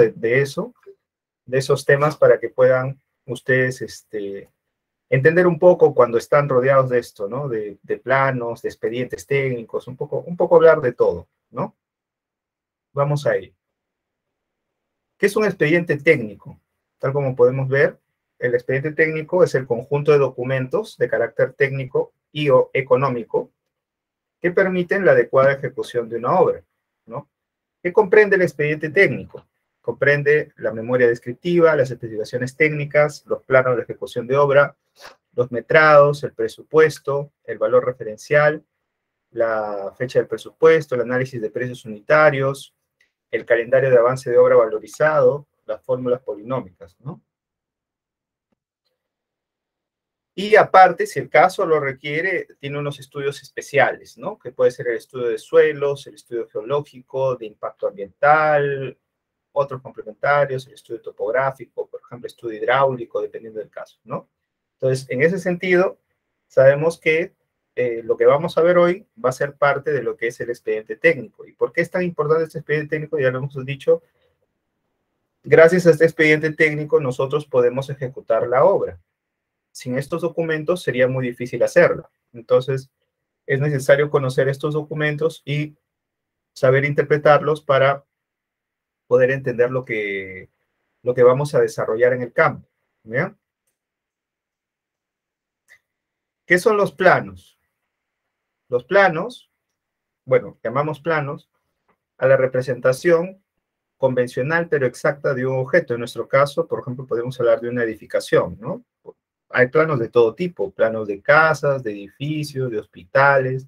de esos temas para que puedan ustedes entender un poco cuando están rodeados de esto, ¿no? De planos, de expedientes técnicos, un poco hablar de todo, ¿no? Vamos a ello. ¿Qué es un expediente técnico? Tal como podemos ver, el expediente técnico es el conjunto de documentos de carácter técnico y o económico que permiten la adecuada ejecución de una obra, ¿no? ¿Qué comprende el expediente técnico? Comprende la memoria descriptiva, las especificaciones técnicas, los planos de ejecución de obra, los metrados, el presupuesto, el valor referencial, la fecha del presupuesto, el análisis de precios unitarios, el calendario de avance de obra valorizado, las fórmulas polinómicas, ¿no? Y aparte, si el caso lo requiere, tiene unos estudios especiales, ¿no? Que puede ser el estudio de suelos, el estudio geológico, de impacto ambiental, otros complementarios, el estudio topográfico, por ejemplo, estudio hidráulico, dependiendo del caso, ¿no? Entonces, en ese sentido, sabemos que lo que vamos a ver hoy va a ser parte de lo que es el expediente técnico. ¿Y por qué es tan importante este expediente técnico? Ya lo hemos dicho. Gracias a este expediente técnico, nosotros podemos ejecutar la obra. Sin estos documentos sería muy difícil hacerla. Entonces, es necesario conocer estos documentos y saber interpretarlos para poder entender lo que vamos a desarrollar en el campo. ¿Bien? ¿Qué son los planos? Los planos, bueno, llamamos planos a la representación convencional pero exacta de un objeto. En nuestro caso, por ejemplo, podemos hablar de una edificación, ¿no? Hay planos de todo tipo, planos de casas, de edificios, de hospitales,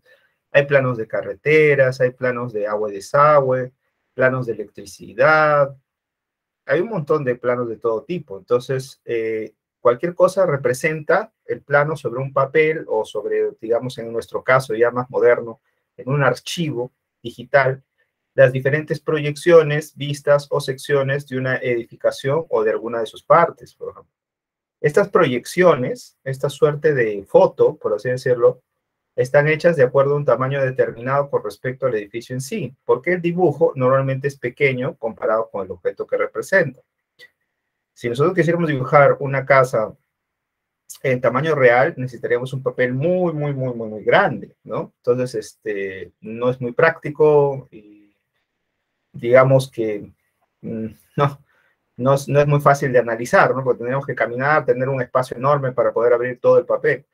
hay planos de carreteras, hay planos de agua y desagüe, planos de electricidad, hay un montón de planos de todo tipo. Entonces, cualquier cosa representa el plano sobre un papel o sobre, digamos, en nuestro caso ya más moderno, en un archivo digital, las diferentes proyecciones, vistas o secciones de una edificación o de alguna de sus partes, por ejemplo. Estas proyecciones, esta suerte de foto, por así decirlo, están hechas de acuerdo a un tamaño determinado con respecto al edificio en sí, porque el dibujo normalmente es pequeño comparado con el objeto que representa. Si nosotros quisiéramos dibujar una casa en tamaño real, necesitaríamos un papel muy grande, ¿no? Entonces, no es muy práctico y digamos que no, no es muy fácil de analizar, ¿no? Porque tendríamos que caminar, tener un espacio enorme para poder abrir todo el papel.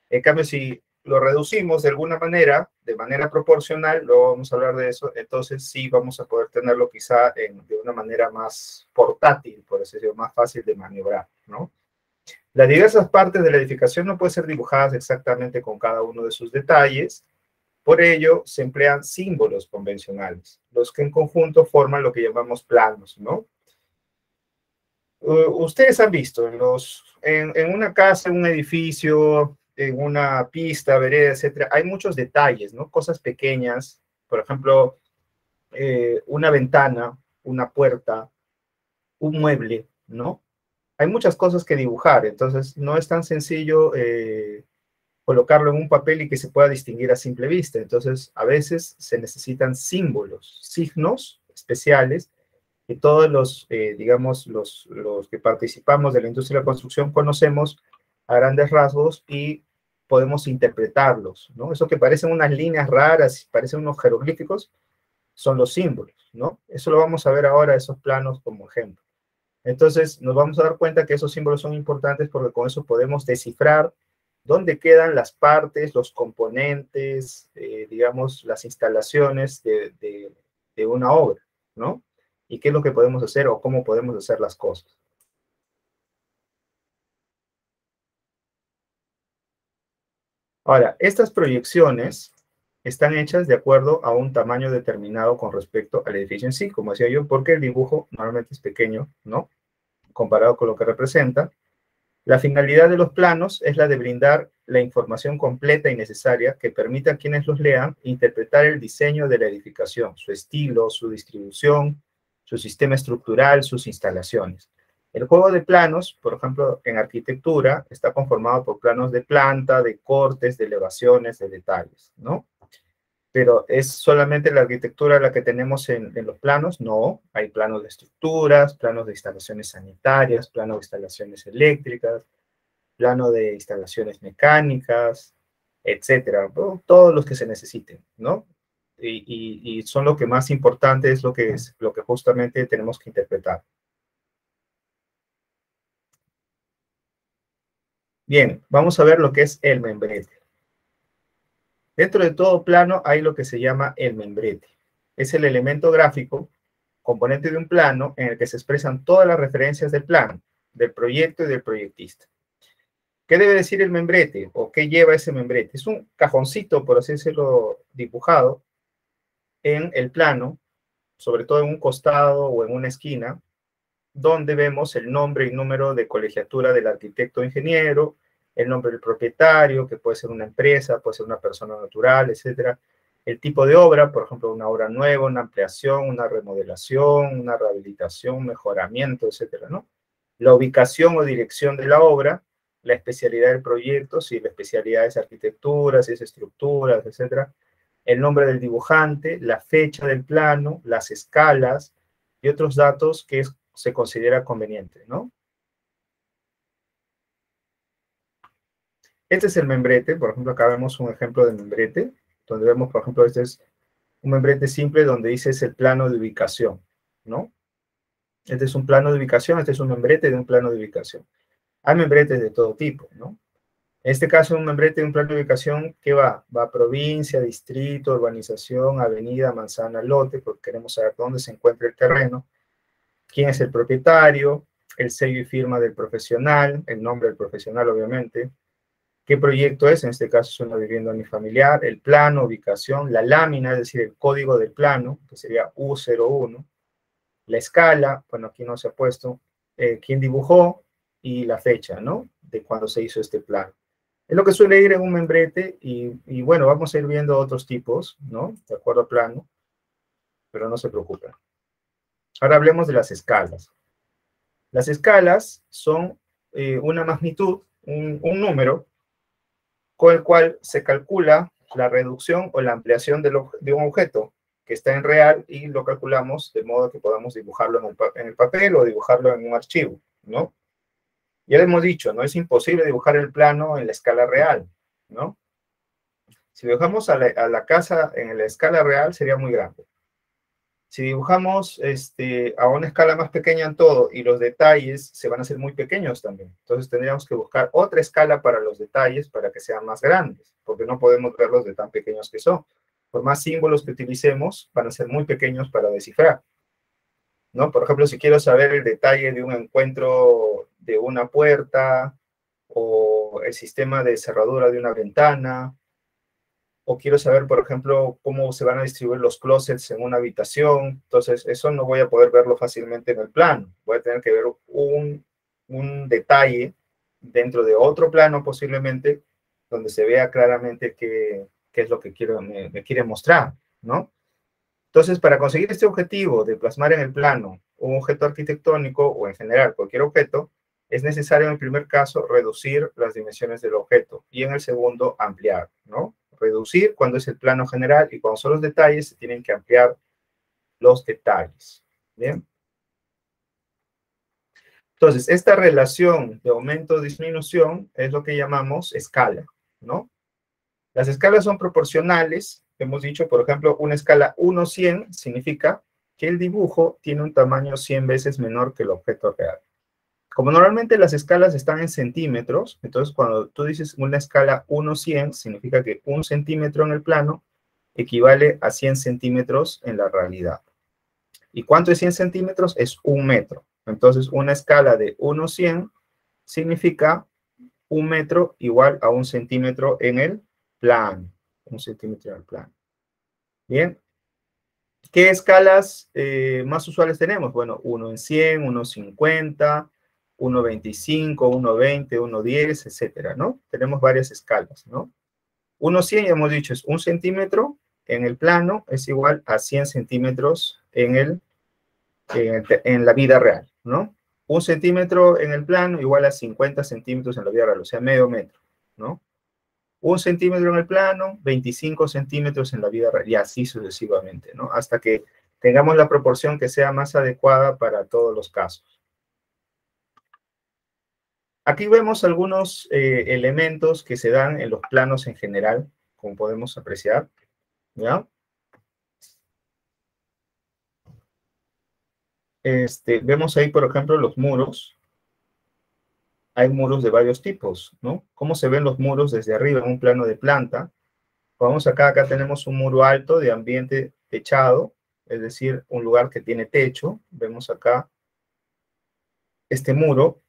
En cambio, si lo reducimos de alguna manera, de manera proporcional, luego vamos a hablar de eso, entonces sí vamos a poder tenerlo quizá de una manera más portátil, por así decirlo, más fácil de maniobrar, ¿no? Las diversas partes de la edificación no pueden ser dibujadas exactamente con cada uno de sus detalles, por ello se emplean símbolos convencionales, los que en conjunto forman lo que llamamos planos, ¿no? Ustedes han visto en una casa, en un edificio, en una pista, vereda, etcétera, hay muchos detalles, ¿no? Cosas pequeñas, por ejemplo, una ventana, una puerta, un mueble, ¿no? Hay muchas cosas que dibujar, entonces no es tan sencillo colocarlo en un papel y que se pueda distinguir a simple vista. Entonces, a veces se necesitan símbolos, signos especiales que todos digamos, los que participamos de la industria de la construcción conocemos a grandes rasgos y podemos interpretarlos, ¿no? Eso que parecen unas líneas raras, parecen unos jeroglíficos, son los símbolos, ¿no? Eso lo vamos a ver ahora, esos planos como ejemplo. Entonces, nos vamos a dar cuenta que esos símbolos son importantes porque con eso podemos descifrar dónde quedan las partes, los componentes, digamos, las instalaciones de una obra, ¿no? Y qué es lo que podemos hacer o cómo podemos hacer las cosas. Ahora, estas proyecciones están hechas de acuerdo a un tamaño determinado con respecto al edificio en sí, como decía yo, porque el dibujo normalmente es pequeño, ¿no? Comparado con lo que representa. La finalidad de los planos es la de brindar la información completa y necesaria que permita a quienes los lean interpretar el diseño de la edificación, su estilo, su distribución, su sistema estructural, sus instalaciones. El juego de planos, por ejemplo, en arquitectura, está conformado por planos de planta, de cortes, de elevaciones, de detalles, ¿no? Pero ¿es solamente la arquitectura la que tenemos en los planos? No, hay planos de estructuras, planos de instalaciones sanitarias, planos de instalaciones eléctricas, plano de instalaciones mecánicas, etcétera, ¿no? Todos los que se necesiten, ¿no? Y son lo que más importante es lo que justamente tenemos que interpretar. Bien, vamos a ver lo que es el membrete. Dentro de todo plano hay lo que se llama el membrete. Es el elemento gráfico, componente de un plano, en el que se expresan todas las referencias del plano, del proyecto y del proyectista. ¿Qué debe decir el membrete o qué lleva ese membrete? Es un cajoncito, por así decirlo, dibujado en el plano, sobre todo en un costado o en una esquina, donde vemos el nombre y número de colegiatura del arquitecto o ingeniero, el nombre del propietario, que puede ser una empresa, puede ser una persona natural, etcétera. El tipo de obra, por ejemplo, una obra nueva, una ampliación, una remodelación, una rehabilitación, un mejoramiento, etcétera, ¿no? La ubicación o dirección de la obra, la especialidad del proyecto, si la especialidad es arquitectura, si es estructuras, etcétera. El nombre del dibujante, la fecha del plano, las escalas y otros datos que se considera conveniente, ¿no? Este es el membrete, por ejemplo, acá vemos un ejemplo de membrete, donde vemos, por ejemplo, este es un membrete simple donde dice es el plano de ubicación, ¿no? Este es un plano de ubicación, este es un membrete de un plano de ubicación. Hay membretes de todo tipo, ¿no? En este caso, un membrete de un plano de ubicación, ¿qué va? Va a provincia, distrito, urbanización, avenida, manzana, lote, porque queremos saber dónde se encuentra el terreno, quién es el propietario, el sello y firma del profesional, el nombre del profesional, obviamente, qué proyecto es, en este caso es una vivienda unifamiliar, el plano, ubicación, la lámina, es decir, el código del plano, que sería U01, la escala, bueno, aquí no se ha puesto, quién dibujó y la fecha, ¿no? De cuando se hizo este plano. Es lo que suele ir en un membrete y bueno, vamos a ir viendo otros tipos, ¿no? De acuerdo al plano, pero no se preocupen. Ahora hablemos de las escalas. Las escalas son una magnitud, un número, con el cual se calcula la reducción o la ampliación de un objeto que está en real y lo calculamos de modo que podamos dibujarlo en el papel o dibujarlo en un archivo, ¿no? Ya le hemos dicho, no es imposible dibujar el plano en la escala real, ¿no? Si dibujamos a la casa en la escala real sería muy grande. Si dibujamos a una escala más pequeña en todo y los detalles se van a hacer muy pequeños también. Entonces tendríamos que buscar otra escala para los detalles para que sean más grandes, porque no podemos verlos de tan pequeños que son. Por más símbolos que utilicemos, van a ser muy pequeños para descifrar, ¿no? Por ejemplo, si quiero saber el detalle de un encuentro de una puerta o el sistema de cerradura de una ventana, o quiero saber, por ejemplo, cómo se van a distribuir los closets en una habitación. Entonces, eso no voy a poder verlo fácilmente en el plano. Voy a tener que ver un detalle dentro de otro plano posiblemente, donde se vea claramente qué es lo que me quiere mostrar, ¿no? Entonces, para conseguir este objetivo de plasmar en el plano un objeto arquitectónico o en general cualquier objeto, es necesario en el primer caso reducir las dimensiones del objeto y en el segundo ampliar, ¿no? Reducir cuando es el plano general y cuando son los detalles se tienen que ampliar los detalles. ¿Bien? Entonces, esta relación de aumento o disminución es lo que llamamos escala, ¿no? Las escalas son proporcionales. Hemos dicho, por ejemplo, una escala 1:100 significa que el dibujo tiene un tamaño 100 veces menor que el objeto real. Como normalmente las escalas están en centímetros, entonces cuando tú dices una escala 1:100, significa que 1 centímetro en el plano equivale a 100 centímetros en la realidad. ¿Y cuánto es 100 centímetros? Es 1 metro. Entonces una escala de 1:100 significa 1 metro igual a 1 centímetro en el plano. 1 centímetro en el plano. Bien. ¿Qué escalas más usuales tenemos? Bueno, 1:100, 1:50, 1:25, 1:20, 1:10, etcétera, ¿no? Tenemos varias escalas, ¿no? 1:100, ya hemos dicho, es 1 centímetro en el plano, es igual a 100 centímetros en la vida real, ¿no? 1 centímetro en el plano igual a 50 centímetros en la vida real, o sea, medio metro, ¿no? 1 centímetro en el plano, 25 centímetros en la vida real, y así sucesivamente, ¿no? Hasta que tengamos la proporción que sea más adecuada para todos los casos. Aquí vemos algunos elementos que se dan en los planos en general, como podemos apreciar, ¿ya? Vemos ahí, por ejemplo, los muros. Hay muros de varios tipos, ¿no? ¿Cómo se ven los muros desde arriba en un plano de planta? Vamos acá tenemos un muro alto de ambiente techado, es decir, un lugar que tiene techo. Vemos acá este muro,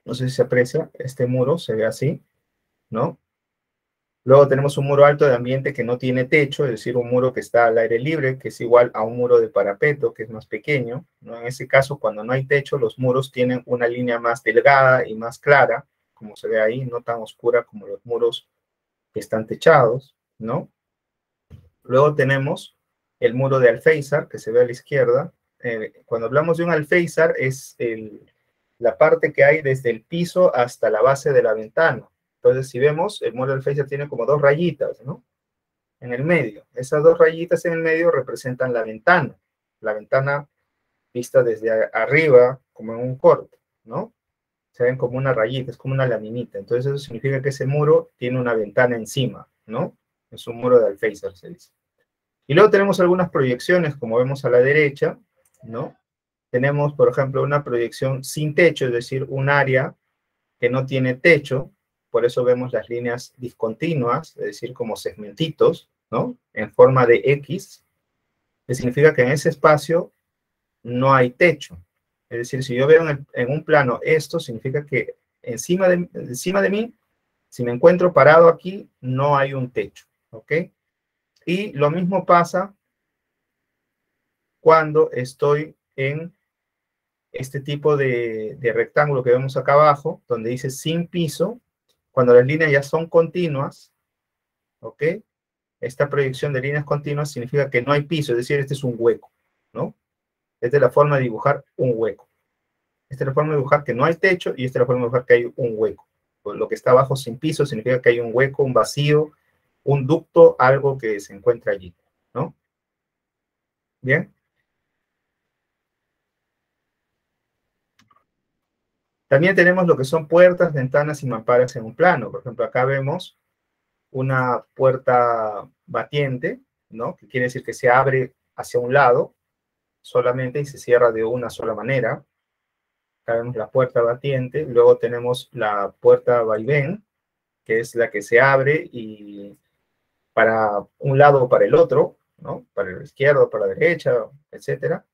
no sé si se aprecia, este muro se ve así, ¿no? Luego tenemos un muro alto de ambiente que no tiene techo, es decir, un muro que está al aire libre, que es igual a un muro de parapeto, que es más pequeño, ¿no? En ese caso, cuando no hay techo, los muros tienen una línea más delgada y más clara, como se ve ahí, no tan oscura como los muros que están techados, ¿no? Luego tenemos el muro de alféizar, que se ve a la izquierda. Cuando hablamos de un alféizar, es la parte que hay desde el piso hasta la base de la ventana. Entonces, si vemos, el muro de alféizar tiene como 2 rayitas, ¿no? En el medio. Esas 2 rayitas en el medio representan la ventana. La ventana vista desde arriba, como en un corte, ¿no? Se ven como una rayita, es como una laminita. Entonces, eso significa que ese muro tiene una ventana encima, ¿no? Es un muro de alféizar, se dice. Y luego tenemos algunas proyecciones, como vemos a la derecha, ¿no? Tenemos, por ejemplo, una proyección sin techo, es decir, un área que no tiene techo, por eso vemos las líneas discontinuas, es decir, como segmentitos, ¿no? En forma de X, que significa que en ese espacio no hay techo. Es decir, si yo veo en un plano esto, significa que encima de mí, si me encuentro parado aquí, no hay un techo, ¿ok? Y lo mismo pasa cuando estoy en este tipo de rectángulo que vemos acá abajo, donde dice sin piso, cuando las líneas ya son continuas, ¿ok? Esta proyección de líneas continuas significa que no hay piso, es decir, este es un hueco, ¿no? Esta es la forma de dibujar un hueco. Esta es la forma de dibujar que no hay techo y esta es la forma de dibujar que hay un hueco. Pues lo que está abajo sin piso significa que hay un hueco, un vacío, un ducto, algo que se encuentra allí, ¿no? Bien. También tenemos lo que son puertas, ventanas y mamparas en un plano. Por ejemplo, acá vemos una puerta batiente, ¿no? Que quiere decir que se abre hacia un lado solamente y se cierra de una sola manera. Acá vemos la puerta batiente. Luego tenemos la puerta vaivén, que es la que se abre y para un lado o para el otro, ¿no? Para el izquierdo, para la derecha, etcétera.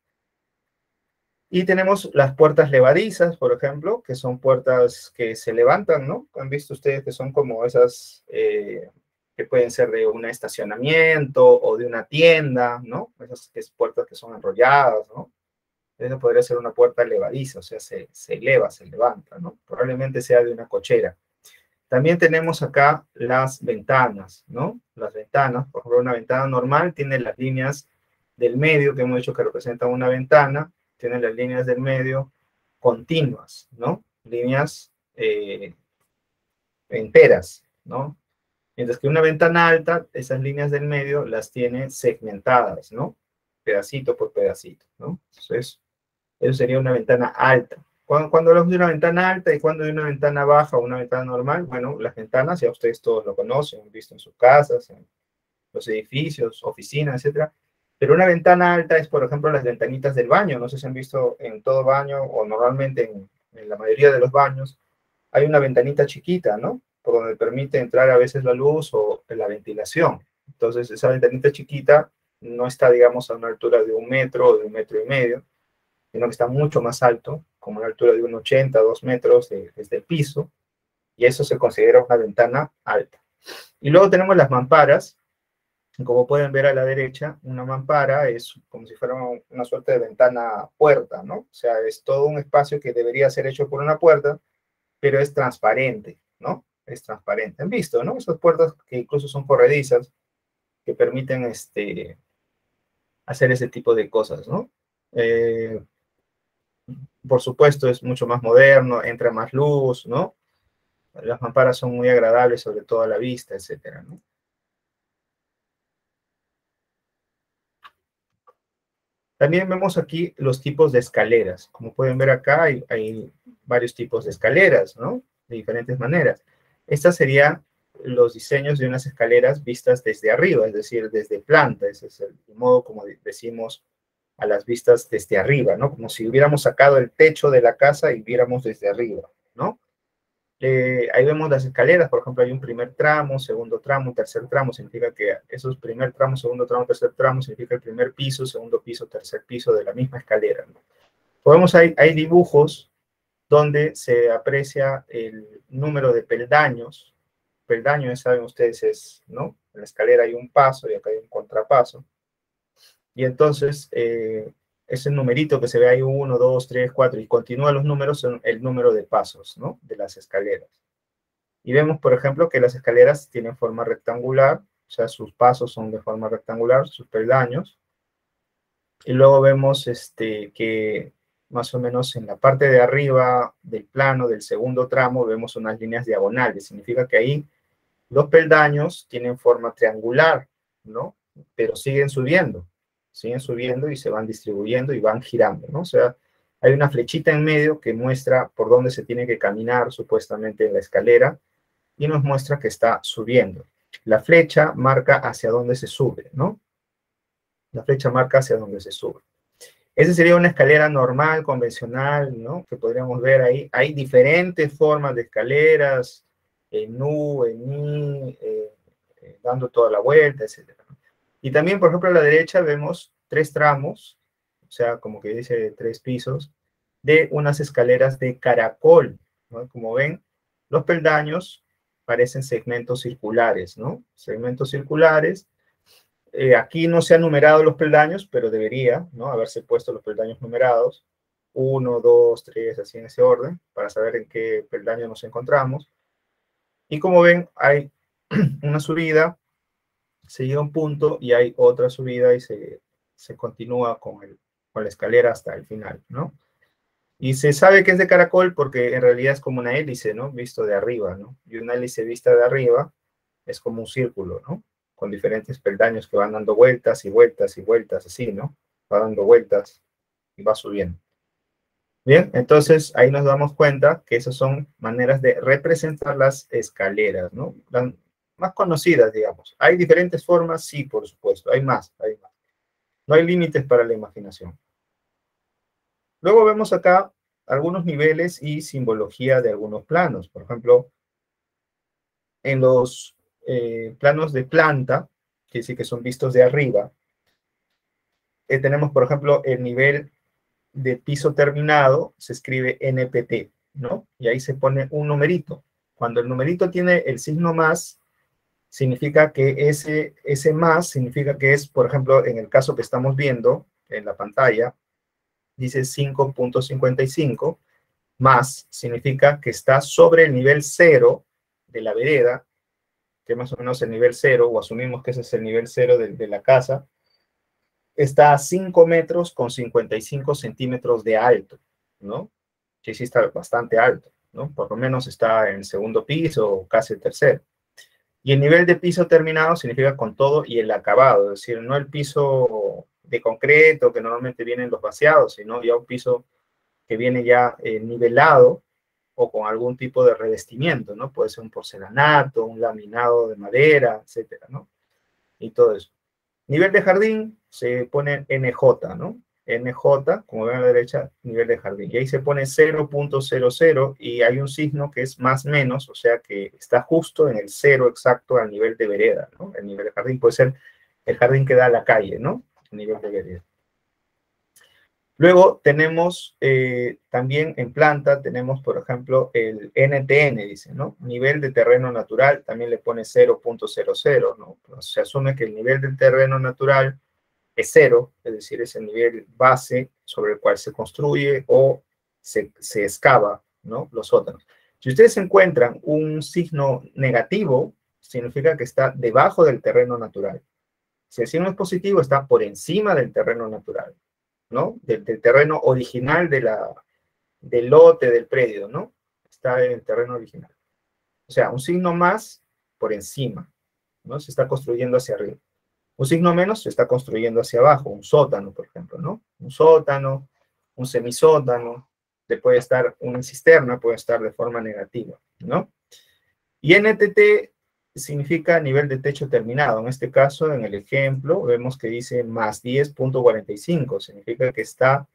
Y tenemos las puertas levadizas, por ejemplo, que son puertas que se levantan, ¿no? Han visto ustedes que son como esas que pueden ser de un estacionamiento o de una tienda, ¿no? Esas puertas que son enrolladas, ¿no? Esa podría ser una puerta levadiza, o sea, se eleva, se levanta, ¿no? Probablemente sea de una cochera. También tenemos acá las ventanas, ¿no? Las ventanas, por ejemplo, una ventana normal tiene las líneas del medio que hemos dicho que representan una ventana, tiene las líneas del medio continuas, ¿no? Líneas enteras, ¿no? Mientras que una ventana alta, esas líneas del medio las tiene segmentadas, ¿no? Pedacito por pedacito, ¿no? Entonces, eso sería una ventana alta. Cuando hablamos de una ventana alta y cuando de una ventana baja o una ventana normal, bueno, las ventanas ya ustedes todos lo conocen, han visto en sus casas, en los edificios, oficinas, etcétera. Pero una ventana alta es, por ejemplo, las ventanitas del baño. No sé si han visto en todo baño o normalmente en la mayoría de los baños, hay una ventanita chiquita, ¿no? Por donde permite entrar a veces la luz o la ventilación. Entonces, esa ventanita chiquita no está, digamos, a una altura de 1 metro o de 1,5 metros, sino que está mucho más alto, como una altura de 1,80, 2 metros desde el piso, y eso se considera una ventana alta. Y luego tenemos las mamparas. Como pueden ver a la derecha, una mampara es como si fuera una suerte de ventana puerta, ¿no? O sea, es todo un espacio que debería ser hecho por una puerta, pero es transparente, ¿no? Es transparente. ¿Han visto, no? Esas puertas que incluso son corredizas, que permiten hacer ese tipo de cosas, ¿no? Por supuesto, es mucho más moderno, entra más luz, ¿no? Las mamparas son muy agradables, sobre todo a la vista, etcétera, ¿no? También vemos aquí los tipos de escaleras. Como pueden ver acá, hay varios tipos de escaleras, ¿no? De diferentes maneras. Estas serían los diseños de unas escaleras vistas desde arriba, es decir, desde planta. Ese es el modo como decimos a las vistas desde arriba, ¿no? Como si hubiéramos sacado el techo de la casa y viéramos desde arriba, ¿no? Ahí vemos las escaleras, por ejemplo, hay un primer tramo, segundo tramo, tercer tramo, significa que esos primer tramo, segundo tramo, tercer tramo, significa el primer piso, segundo piso, tercer piso de la misma escalera, ¿no? Podemos, hay dibujos donde se aprecia el número de peldaños. Peldaños, saben ustedes, es, ¿no? En la escalera hay un paso y acá hay un contrapaso. Y entonces, ese numerito que se ve ahí, 1, 2, 3, 4, y continúa los números, son el número de pasos, ¿no? De las escaleras. Y vemos, por ejemplo, que las escaleras tienen forma rectangular, o sea, sus pasos son de forma rectangular, sus peldaños. Y luego vemos que más o menos en la parte de arriba del plano del segundo tramo vemos unas líneas diagonales. Significa que ahí los peldaños tienen forma triangular, ¿no? Pero siguen subiendo y se van distribuyendo y van girando, ¿no? O sea, hay una flechita en medio que muestra por dónde se tiene que caminar supuestamente en la escalera y nos muestra que está subiendo. La flecha marca hacia dónde se sube, ¿no? La flecha marca hacia dónde se sube. Esa sería una escalera normal, convencional, ¿no? Que podríamos ver ahí. Hay diferentes formas de escaleras, en U, en I, dando toda la vuelta, etc. Y también, por ejemplo, a la derecha vemos 3 tramos, o sea, como que dice 3 pisos, de unas escaleras de caracol, ¿no? Como ven, los peldaños parecen segmentos circulares, ¿no? Segmentos circulares. Aquí no se han numerado los peldaños, pero debería, ¿no? Haberse puesto los peldaños numerados. 1, 2, 3, así en ese orden, para saber en qué peldaño nos encontramos. Y como ven, hay una subida, se llega a un punto y hay otra subida y se continúa con la escalera hasta el final, ¿no? Y se sabe que es de caracol porque en realidad es como una hélice, ¿no? Visto de arriba, ¿no? Y una hélice vista de arriba es como un círculo, ¿no? Con diferentes peldaños que van dando vueltas y vueltas y vueltas, así, ¿no? Va dando vueltas y va subiendo. Bien, entonces ahí nos damos cuenta que esas son maneras de representar las escaleras, ¿no? Las más conocidas, digamos. ¿Hay diferentes formas? Sí, por supuesto. Hay más, hay más. No hay límites para la imaginación. Luego vemos acá algunos niveles y simbología de algunos planos. Por ejemplo, en los planos de planta, que sí que son vistos de arriba, tenemos, por ejemplo, el nivel de piso terminado, se escribe NPT, ¿no? Y ahí se pone un numerito. Cuando el numerito tiene el signo más, significa que ese más significa que es, por ejemplo, en el caso que estamos viendo en la pantalla, dice 5.55, más significa que está sobre el nivel 0 de la vereda, que es más o menos el nivel 0, o asumimos que ese es el nivel 0 de la casa, está a 5 metros con 55 centímetros de alto, ¿no? Que sí está bastante alto, ¿no? Por lo menos está en el segundo piso o casi el tercero. Y el nivel de piso terminado significa con todo y el acabado, es decir, no el piso de concreto que normalmente vienen los vaciados, sino ya un piso que viene ya nivelado o con algún tipo de revestimiento, ¿no? Puede ser un porcelanato, un laminado de madera, etcétera, ¿no? Y todo eso. Nivel de jardín se pone NJ, ¿no? NJ, como ven a la derecha, nivel de jardín. Y ahí se pone 0.00 y hay un signo que es más menos, o sea que está justo en el 0 exacto al nivel de vereda, ¿no? El nivel de jardín puede ser el jardín que da a la calle, ¿no? El nivel de vereda. Luego tenemos también en planta, tenemos por ejemplo el NTN, dice, ¿no? Nivel de terreno natural, también le pone 0.00, ¿no? Pues se asume que el nivel del terreno natural es 0, es decir, es el nivel base sobre el cual se construye o se excava, ¿no? Los sótanos. Si ustedes encuentran un signo negativo, significa que está debajo del terreno natural. Si el signo es positivo, está por encima del terreno natural, ¿no? Del terreno original del lote, del predio, ¿no? Está en el terreno original. O sea, un signo más por encima, ¿no? Se está construyendo hacia arriba. Un signo menos se está construyendo hacia abajo, un sótano, por ejemplo, ¿no? Un sótano, un semisótano, puede estar una cisterna, puede estar de forma negativa, ¿no? Y NTT significa nivel de techo terminado. En este caso, en el ejemplo, vemos que dice más 10.45, significa que está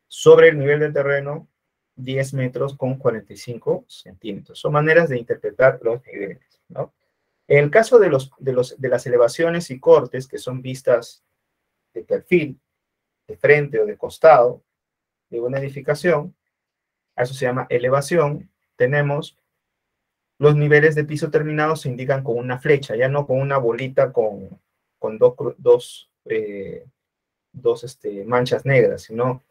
sobre el nivel del terreno 10 metros con 45 centímetros. Son maneras de interpretar los niveles, ¿no? En el caso de las elevaciones y cortes, que son vistas de perfil, de frente o de costado, de una edificación, a eso se llama elevación, tenemos los niveles de piso terminados se indican con una flecha, ya no con una bolita con dos manchas negras, sino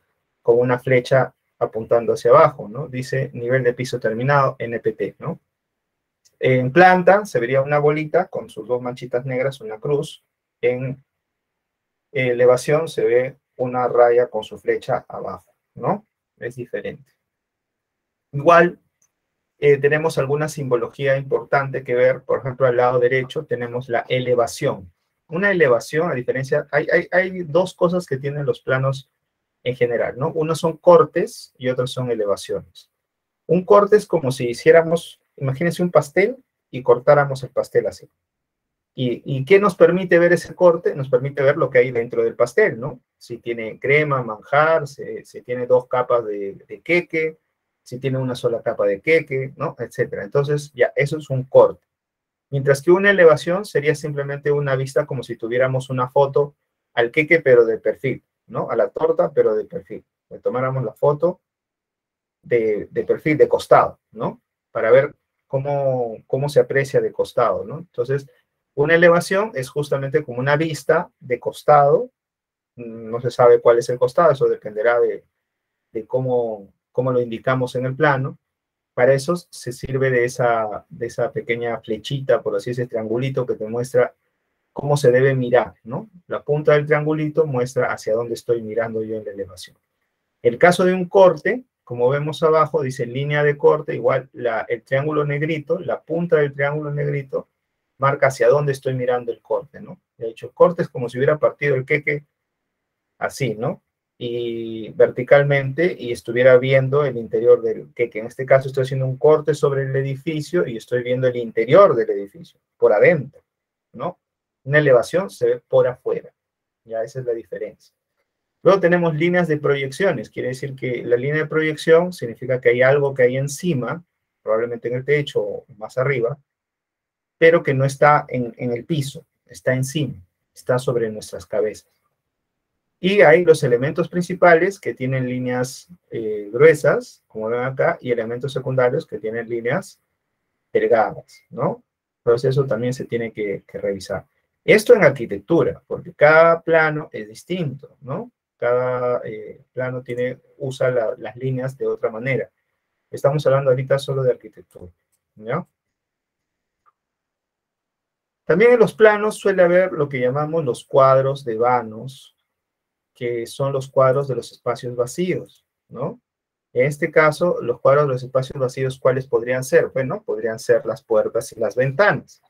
con una flecha apuntando hacia abajo, ¿no? Dice nivel de piso terminado, NPT, ¿no? En planta se vería una bolita con sus dos manchitas negras, una cruz. En elevación se ve una raya con su flecha abajo, ¿no? Es diferente. Igual, tenemos alguna simbología importante que ver. Por ejemplo, al lado derecho tenemos la elevación. Una elevación, a diferencia, hay dos cosas que tienen los planos en general, ¿no? Unos son cortes y otros son elevaciones. Un corte es como si hiciéramos, imagínense un pastel y cortáramos el pastel así. ¿Y qué nos permite ver ese corte? Nos permite ver lo que hay dentro del pastel, ¿no? Si tiene crema, manjar, si tiene dos capas de queque, si tiene una sola capa de queque, ¿no? Etcétera. Entonces, ya, eso es un corte. Mientras que una elevación sería simplemente una vista como si tuviéramos una foto al queque, pero de perfil, ¿no? A la torta, pero de perfil. Le tomáramos la foto de perfil, de costado, ¿no? Para ver cómo se aprecia de costado, ¿no? Entonces, una elevación es justamente como una vista de costado, no se sabe cuál es el costado, eso dependerá de cómo lo indicamos en el plano. Para eso se sirve de esa pequeña flechita, por así decirlo, triangulito que te muestra cómo se debe mirar, ¿no? La punta del triangulito muestra hacia dónde estoy mirando yo en la elevación. El caso de un corte, como vemos abajo, dice línea de corte, igual el triángulo negrito, la punta del triángulo negrito, marca hacia dónde estoy mirando el corte, ¿no? De hecho, el corte es como si hubiera partido el queque así, ¿no? Y verticalmente y estuviera viendo el interior del queque. En este caso estoy haciendo un corte sobre el edificio y estoy viendo el interior del edificio, por adentro, ¿no? Una elevación se ve por afuera. Ya esa es la diferencia. Luego tenemos líneas de proyecciones. Quiere decir que la línea de proyección significa que hay algo que hay encima, probablemente en el techo o más arriba, pero que no está en el piso, está encima, está sobre nuestras cabezas. Y hay los elementos principales que tienen líneas gruesas, como ven acá, y elementos secundarios que tienen líneas delgadas, ¿no? Entonces eso también se tiene que revisar. Esto en arquitectura, porque cada plano es distinto, ¿no? Cada plano usa las líneas de otra manera. Estamos hablando ahorita solo de arquitectura, ¿no? También en los planos suele haber lo que llamamos los cuadros de vanos, que son los cuadros de los espacios vacíos, ¿no? En este caso, los cuadros de los espacios vacíos, ¿cuáles podrían ser? Bueno, podrían ser las puertas y las ventanas.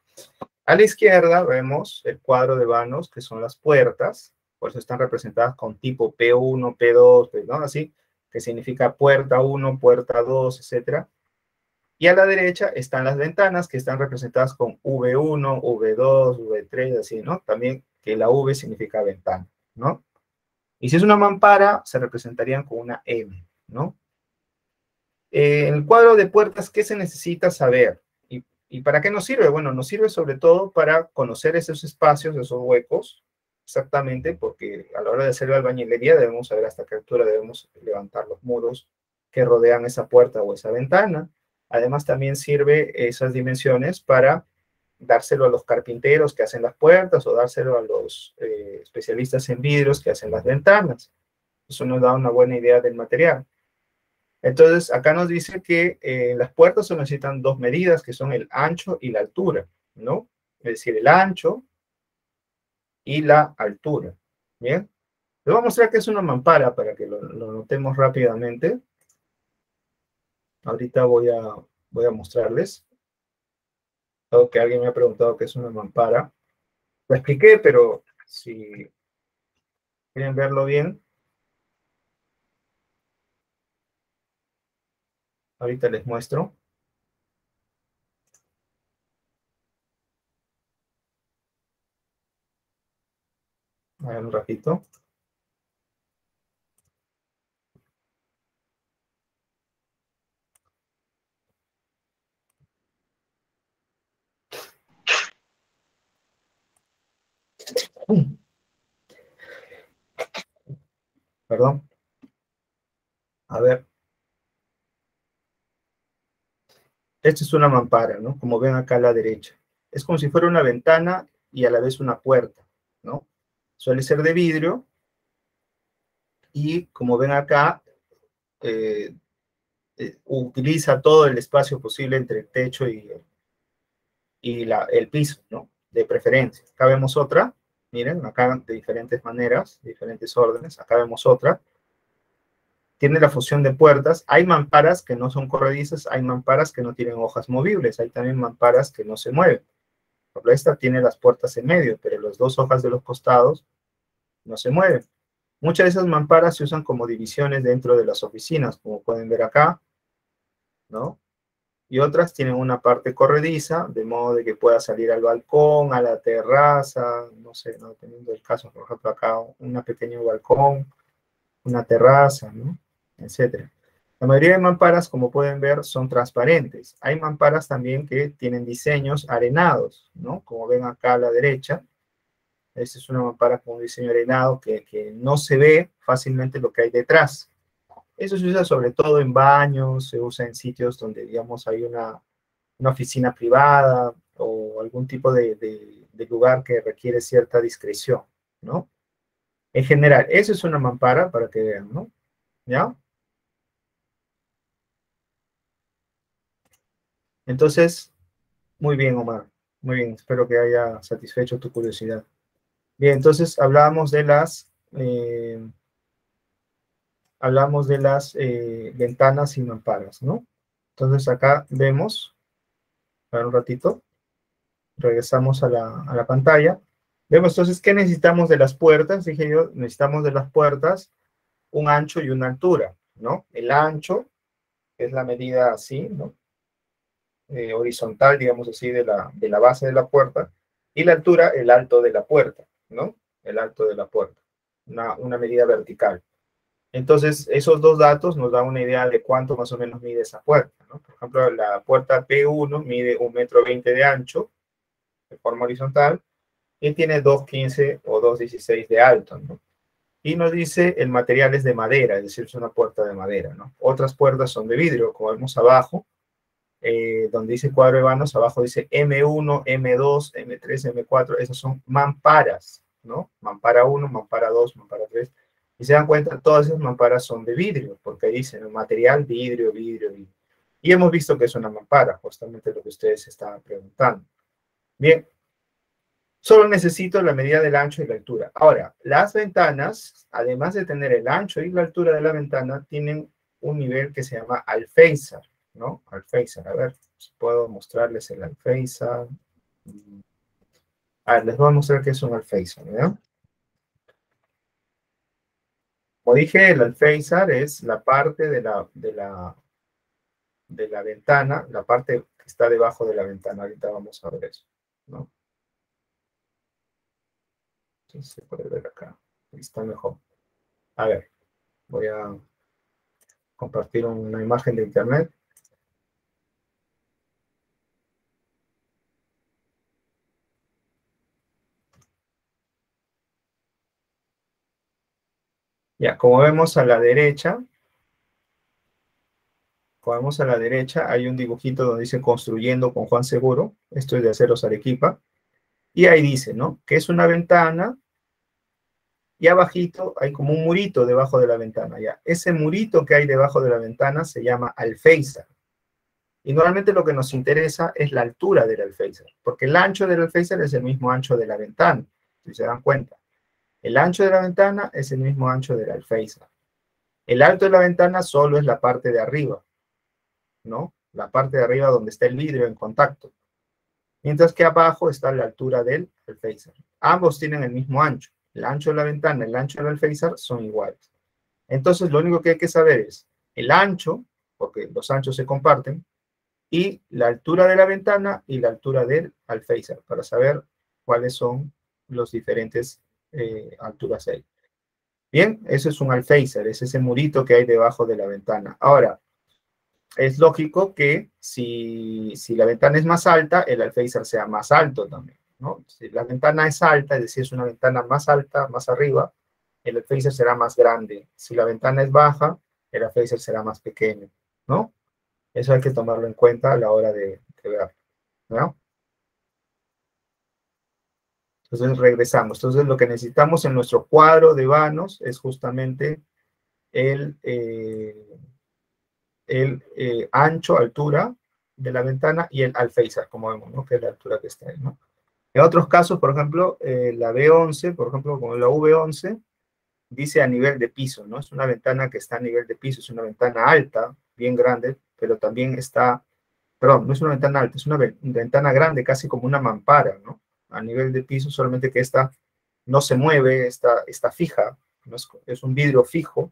A la izquierda vemos el cuadro de vanos, que son las puertas, por eso están representadas con tipo P1, P2, ¿no? Así, que significa puerta 1, puerta 2, etc. Y a la derecha están las ventanas, que están representadas con V1, V2, V3, así, ¿no? También que la V significa ventana, ¿no? Y si es una mampara, se representarían con una M, ¿no? En el cuadro de puertas, ¿qué se necesita saber? ¿Y para qué nos sirve? Bueno, nos sirve sobre todo para conocer esos espacios, esos huecos, exactamente, porque a la hora de hacer la albañilería debemos saber hasta qué altura debemos levantar los muros que rodean esa puerta o esa ventana. Además, también sirve esas dimensiones para dárselo a los carpinteros que hacen las puertas o dárselo a los especialistas en vidrios que hacen las ventanas. Eso nos da una buena idea del material. Entonces, acá nos dice que las puertas se necesitan dos medidas, que son el ancho y la altura, ¿no? Es decir, el ancho y la altura, ¿bien? Les voy a mostrar que es una mampara para que lo notemos rápidamente. Ahorita voy a mostrarles. O que alguien me ha preguntado qué es una mampara. Lo expliqué, pero si quieren verlo bien, ahorita les muestro. A ver, un ratito. Perdón. A ver, esta es una mampara, ¿no? Como ven acá a la derecha. Es como si fuera una ventana y a la vez una puerta, ¿no? Suele ser de vidrio y como ven acá, eh, utiliza todo el espacio posible entre el techo y el piso, ¿no? De preferencia. Acá vemos otra, miren, acá de diferentes maneras, diferentes órdenes. Acá vemos otra. Tiene la función de puertas. Hay mamparas que no son corredizas, hay mamparas que no tienen hojas movibles, hay también mamparas que no se mueven. Por ejemplo, esta tiene las puertas en medio, pero las dos hojas de los costados no se mueven. Muchas de esas mamparas se usan como divisiones dentro de las oficinas, como pueden ver acá, ¿no? Y otras tienen una parte corrediza, de modo de que pueda salir al balcón, a la terraza, no sé, ¿no? Dependiendo del caso, por ejemplo, acá un pequeño balcón, una terraza, ¿no? Etcétera. La mayoría de mamparas, como pueden ver, son transparentes. Hay mamparas también que tienen diseños arenados, ¿no? Como ven acá a la derecha, esta es una mampara con un diseño arenado que no se ve fácilmente lo que hay detrás. Eso se usa sobre todo en baños, se usa en sitios donde, digamos, hay una oficina privada o algún tipo de lugar que requiere cierta discreción, ¿no? En general, eso es una mampara para que vean, ¿no? ¿Ya? Entonces, muy bien, Omar. Muy bien, espero que haya satisfecho tu curiosidad. Bien, entonces hablamos de las ventanas y mamparas, ¿no? Entonces acá vemos, para un ratito, regresamos a la pantalla. Vemos entonces qué necesitamos de las puertas. Dije yo, necesitamos de las puertas un ancho y una altura, ¿no? El ancho es la medida así, ¿no? Horizontal, digamos así, de la base de la puerta, y la altura, el alto de la puerta, ¿no? El alto de la puerta, una medida vertical. Entonces, esos dos datos nos dan una idea de cuánto más o menos mide esa puerta, ¿no? Por ejemplo, la puerta P1 mide 1,20 m de ancho, de forma horizontal, y tiene 2,15 o 2,16 de alto, ¿no? Y nos dice el material es de madera, es decir, es una puerta de madera, ¿no? Otras puertas son de vidrio, como vemos abajo, donde dice cuadro de vanos, abajo dice M1, M2, M3, M4, esas son mamparas, ¿no? Mampara 1, mampara 2, mampara 3. Y se dan cuenta, todas esas mamparas son de vidrio, porque dicen el material vidrio, vidrio, vidrio. Y hemos visto que es una mampara, justamente lo que ustedes estaban preguntando. Bien, solo necesito la medida del ancho y la altura. Ahora, las ventanas, además de tener el ancho y la altura de la ventana, tienen un nivel que se llama alféizar, ¿no? Alféizar, a ver si puedo mostrarles el alféizar. A ver, les voy a mostrar qué es un alféizar, ¿verdad? Como dije, el alféizar es la parte de la ventana, la parte que está debajo de la ventana. Ahorita vamos a ver eso, ¿no? Entonces se puede ver acá. Ahí está mejor. A ver, voy a compartir una imagen de internet. Ya, como vemos a la derecha, hay un dibujito donde dice construyendo con Juan Seguro. Esto es de Aceros Arequipa. Y ahí dice, ¿no? Que es una ventana y abajito hay como un murito debajo de la ventana. Ya, ese murito que hay debajo de la ventana se llama alféizar. Y normalmente lo que nos interesa es la altura del alféizar, porque el ancho del alféizar es el mismo ancho de la ventana, si se dan cuenta. El ancho de la ventana es el mismo ancho del alféizar. El alto de la ventana solo es la parte de arriba, ¿no? La parte de arriba donde está el vidrio en contacto. mientras que abajo está la altura del alféizar. Ambos tienen el mismo ancho. El ancho de la ventana y el ancho del alféizar son iguales. Entonces, lo único que hay que saber es el ancho, porque los anchos se comparten, y la altura de la ventana y la altura del alféizar, para saber cuáles son los diferentes alturas ahí. Bien, eso es un alféizar, es ese murito que hay debajo de la ventana. Ahora, es lógico que si la ventana es más alta, el alféizar sea más alto también, ¿no? Si la ventana es alta, es decir, es una ventana más alta, más arriba, el alféizar será más grande. Si la ventana es baja, el alféizar será más pequeño, ¿no? Eso hay que tomarlo en cuenta a la hora de ver, ¿no? Entonces regresamos. Entonces lo que necesitamos en nuestro cuadro de vanos es justamente el, ancho, altura de la ventana y el alféizar, como vemos, ¿no? Que es la altura que está ahí, ¿no? En otros casos, por ejemplo, la B11, por ejemplo, como la V11, dice a nivel de piso, ¿no? Es una ventana que está a nivel de piso, es una ventana alta, bien grande, pero también está, perdón, no es una ventana alta, es una ventana grande, casi como una mampara, ¿no? A nivel de piso, solamente que esta no se mueve, está fija, ¿no? Es un vidrio fijo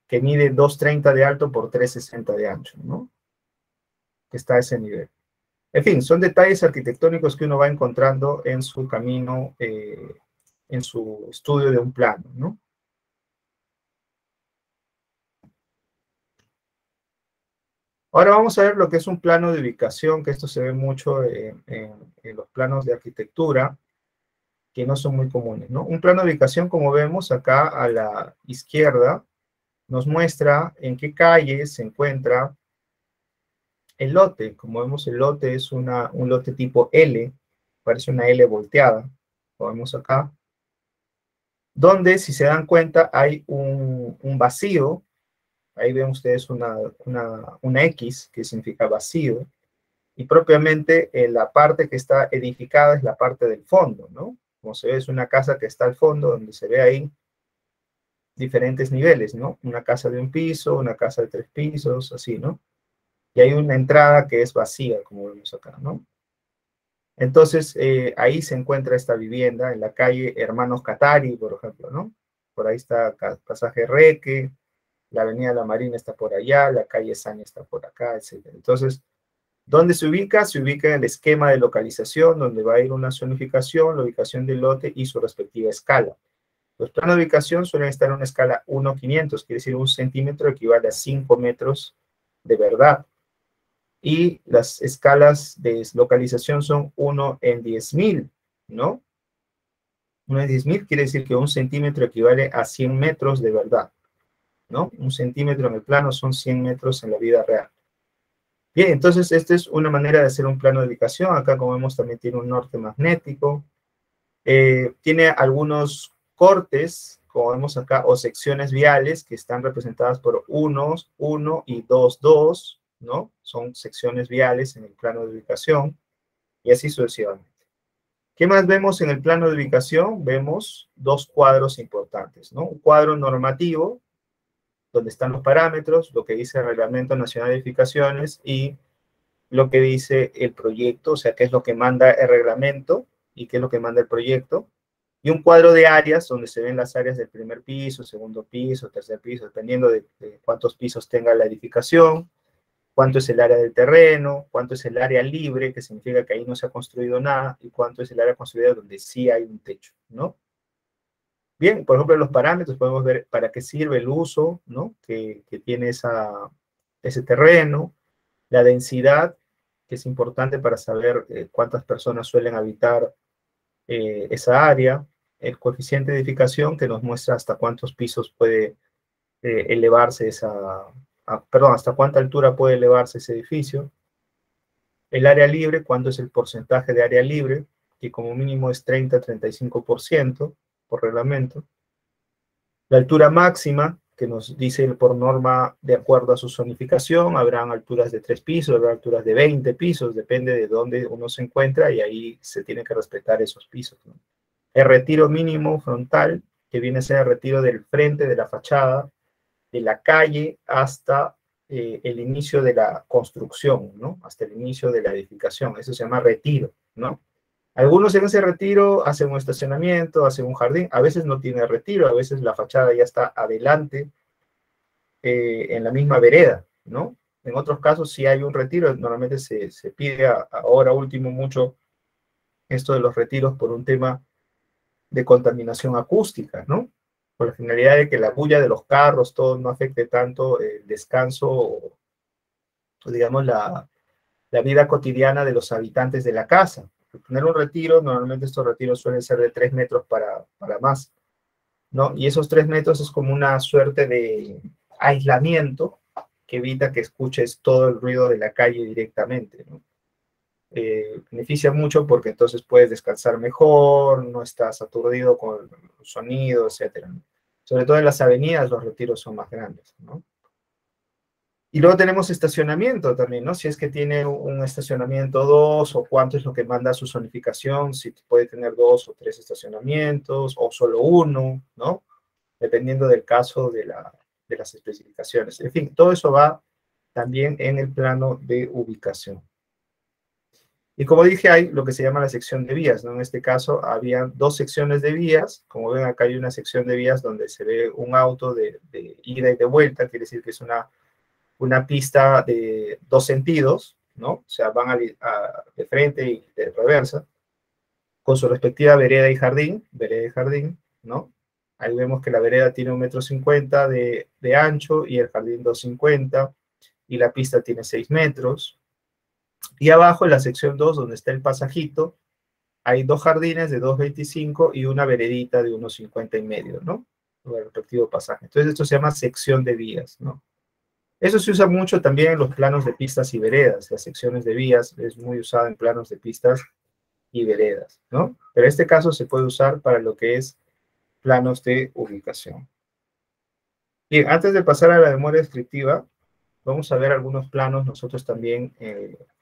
que mide 2,30 de alto por 3,60 de ancho, ¿no? Que está a ese nivel. En fin, son detalles arquitectónicos que uno va encontrando en su camino, en su estudio de un plano, ¿no? Ahora vamos a ver lo que es un plano de ubicación, que esto se ve mucho en los planos de arquitectura, que no son muy comunes, ¿no? Un plano de ubicación, como vemos acá a la izquierda, nos muestra en qué calle se encuentra el lote. Como vemos, el lote es un lote tipo L, parece una L volteada, como vemos acá, donde, si se dan cuenta, hay un vacío. Ahí ven ustedes una X, que significa vacío, y propiamente la parte que está edificada es la parte del fondo, ¿no? Como se ve, es una casa que está al fondo, donde se ve ahí diferentes niveles, ¿no? Una casa de un piso, una casa de 3 pisos, así, ¿no? Y hay una entrada que es vacía, como vemos acá, ¿no? Entonces, ahí se encuentra esta vivienda, en la calle Hermanos Catari, por ejemplo, ¿no? Por ahí está Pasaje Reque, la Avenida La Marina está por allá, la calle Saña está por acá, etc. Entonces, ¿dónde se ubica? Se ubica en el esquema de localización, donde va a ir una zonificación, la ubicación del lote y su respectiva escala. Los planos de ubicación suelen estar en una escala 1:500, quiere decir 1 centímetro equivale a 5 metros de verdad. Y las escalas de localización son 1 en 10.000, ¿no? 1 en 10.000 quiere decir que 1 centímetro equivale a 100 metros de verdad, ¿no? 1 centímetro en el plano son 100 metros en la vida real. Bien, entonces esta es una manera de hacer un plano de ubicación. Acá, como vemos, también tiene un norte magnético. Tiene algunos cortes, como vemos acá, o secciones viales que están representadas por 1 y 2, ¿no? Son secciones viales en el plano de ubicación, y así sucesivamente. ¿Qué más vemos en el plano de ubicación? Vemos dos cuadros importantes, ¿no? Un cuadro normativo, donde están los parámetros, lo que dice el Reglamento Nacional de Edificaciones y lo que dice el proyecto, o sea, qué es lo que manda el reglamento y qué es lo que manda el proyecto. Y un cuadro de áreas donde se ven las áreas del primer piso, segundo piso, tercer piso, dependiendo de cuántos pisos tenga la edificación, cuánto es el área del terreno, cuánto es el área libre, que significa que ahí no se ha construido nada, y cuánto es el área construida donde sí hay un techo, ¿no? Bien, por ejemplo, en los parámetros podemos ver para qué sirve el uso, ¿no? Que tiene ese terreno, la densidad, que es importante para saber cuántas personas suelen habitar esa área, el coeficiente de edificación, que nos muestra hasta cuántos pisos puede elevarse perdón, hasta cuánta altura puede elevarse ese edificio, el área libre, cuánto es el porcentaje de área libre, que como mínimo es 30-35% por reglamento, la altura máxima, que nos dice por norma de acuerdo a su zonificación, habrán alturas de 3 pisos, habrá alturas de 20 pisos, depende de dónde uno se encuentra y ahí se tiene que respetar esos pisos, ¿no? El retiro mínimo frontal, que viene a ser el retiro del frente de la fachada, de la calle hasta el inicio de la construcción, ¿no? Hasta el inicio de la edificación. Eso se llama retiro, ¿no? Algunos en ese retiro hacen un estacionamiento, hacen un jardín, a veces no tiene retiro, a veces la fachada ya está adelante en la misma vereda, ¿no? En otros casos sí hay un retiro, normalmente se pide ahora último mucho esto de los retiros por un tema de contaminación acústica, ¿no? Por la finalidad de que la bulla de los carros, todo no afecte tanto el descanso o digamos, la vida cotidiana de los habitantes de la casa. Tener un retiro, normalmente estos retiros suelen ser de 3 metros para más, ¿no? Y esos 3 metros es como una suerte de aislamiento que evita que escuches todo el ruido de la calle directamente, ¿no? Beneficia mucho porque entonces puedes descansar mejor, no estás aturdido con el sonido, etc. Sobre todo en las avenidas los retiros son más grandes, ¿no? Y luego tenemos estacionamiento también, ¿no? Si es que tiene un estacionamiento 2 o cuánto es lo que manda su zonificación, si puede tener 2 o 3 estacionamientos o solo uno, ¿no? Dependiendo del caso de las especificaciones. En fin, todo eso va también en el plano de ubicación. Y como dije, hay lo que se llama la sección de vías, ¿no? En este caso, había 2 secciones de vías. Como ven, acá hay una sección de vías donde se ve un auto de ida y de vuelta, quiere decir que es una pista de 2 sentidos, ¿no? O sea, van de frente y de reversa, con su respectiva vereda y jardín, ¿no? Ahí vemos que la vereda tiene 1,50 m de ancho y el jardín 2,50 y la pista tiene 6 metros. Y abajo, en la sección 2, donde está el pasajito, hay 2 jardines de 2,25 y una veredita de 1,50 m, ¿no? El respectivo pasaje. Entonces, esto se llama sección de vías, ¿no? Eso se usa mucho también en los planos de pistas y veredas. Las secciones de vías es muy usada en planos de pistas y veredas, ¿no? Pero este caso se puede usar para lo que es planos de ubicación. Bien, antes de pasar a la memoria descriptiva, vamos a ver algunos planos nosotros también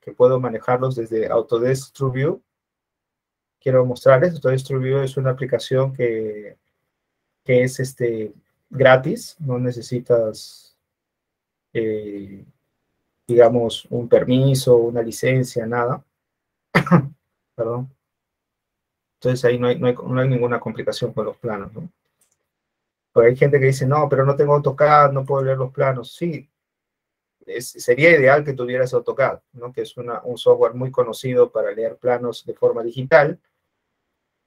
que puedo manejarlos desde Autodesk TrueView. Quiero mostrarles, Autodesk TrueView es una aplicación que es gratis, no necesitas, digamos, un permiso, una licencia, nada. Perdón. Entonces ahí no hay ninguna complicación con los planos, ¿no? Porque hay gente que dice, no, pero no tengo AutoCAD, no puedo leer los planos. Sí, sería ideal que tuvieras AutoCAD, ¿no? Que es un software muy conocido para leer planos de forma digital,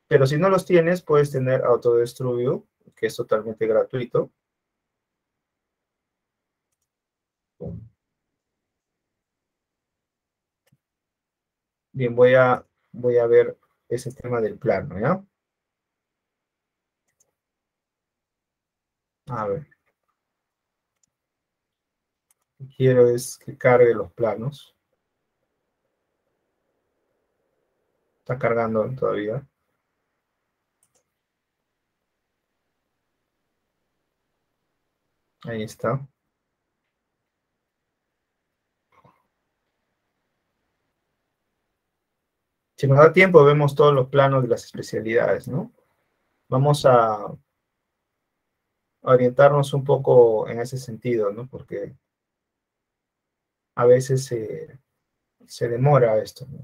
pero si no los tienes, puedes tener Autodesk TrueView, que es totalmente gratuito. Bien, voy a ver ese tema del plano, ¿ya? A ver, quiero es que cargue los planos. Está cargando todavía. Ahí está. Si nos da tiempo, vemos todos los planos de las especialidades, ¿no? Vamos a orientarnos un poco en ese sentido, ¿no? Porque a veces se demora esto, ¿no?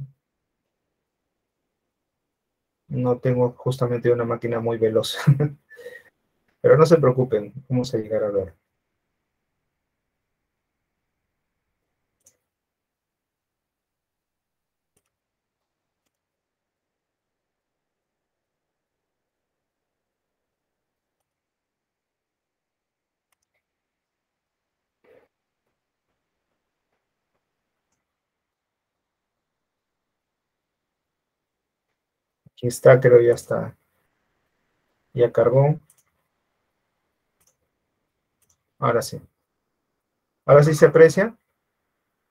No tengo justamente una máquina muy veloz. Pero no se preocupen, vamos a llegar a ver. Aquí está, creo ya está. Ya cargó. Ahora sí. Ahora sí se aprecia.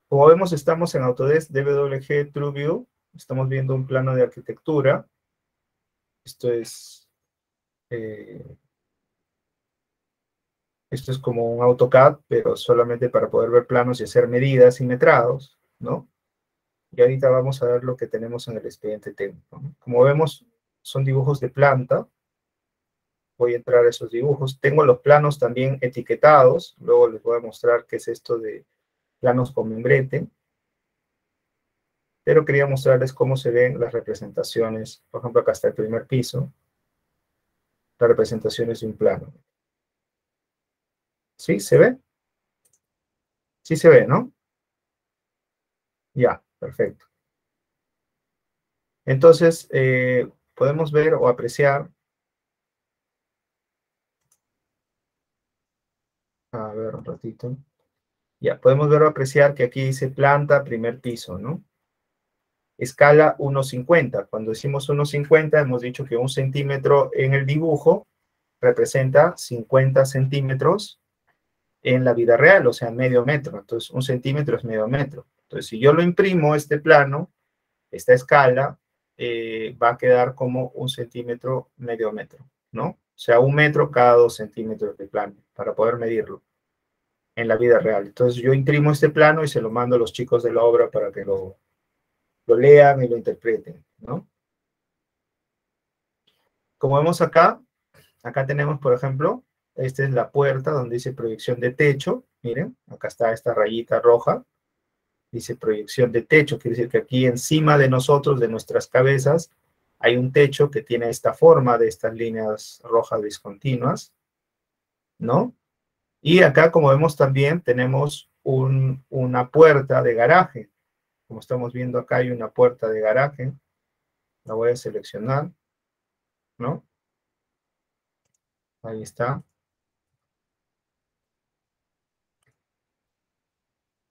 Como vemos, estamos en Autodesk DWG TrueView. Estamos viendo un plano de arquitectura. Eh, esto es como un AutoCAD, pero solamente para poder ver planos y hacer medidas y metrados, ¿no? Y ahorita vamos a ver lo que tenemos en el expediente técnico, ¿no? Como vemos, son dibujos de planta. Voy a entrar a esos dibujos. Tengo los planos también etiquetados. Luego les voy a mostrar qué es esto de planos con membrete, pero quería mostrarles cómo se ven las representaciones. Por ejemplo, acá está el primer piso, las representaciones de un plano. ¿Sí? ¿Se ve? Sí se ve, ¿no? Ya, perfecto. Entonces, podemos ver o apreciar, a ver un ratito, ya, podemos ver o apreciar que aquí dice planta, primer piso, ¿no? Escala 1,50. Cuando decimos 1,50, hemos dicho que 1 centímetro en el dibujo representa 50 centímetros en la vida real, o sea, medio metro. Entonces, 1 centímetro es medio metro. Entonces, si yo lo imprimo, este plano, esta escala, va a quedar como 1 centímetro, medio metro, ¿no? O sea, 1 metro cada 2 centímetros de plano, para poder medirlo en la vida real. Entonces, yo imprimo este plano y se lo mando a los chicos de la obra para que lo lean y lo interpreten, ¿no? Como vemos acá, acá tenemos, por ejemplo, esta es la puerta donde dice proyección de techo. Miren, acá está esta rayita roja. Dice proyección de techo. Quiere decir que aquí encima de nosotros, de nuestras cabezas, hay un techo que tiene esta forma de estas líneas rojas discontinuas, ¿no? Y acá, como vemos también, tenemos una puerta de garaje. Como estamos viendo acá, hay una puerta de garaje. La voy a seleccionar, ¿no? Ahí está.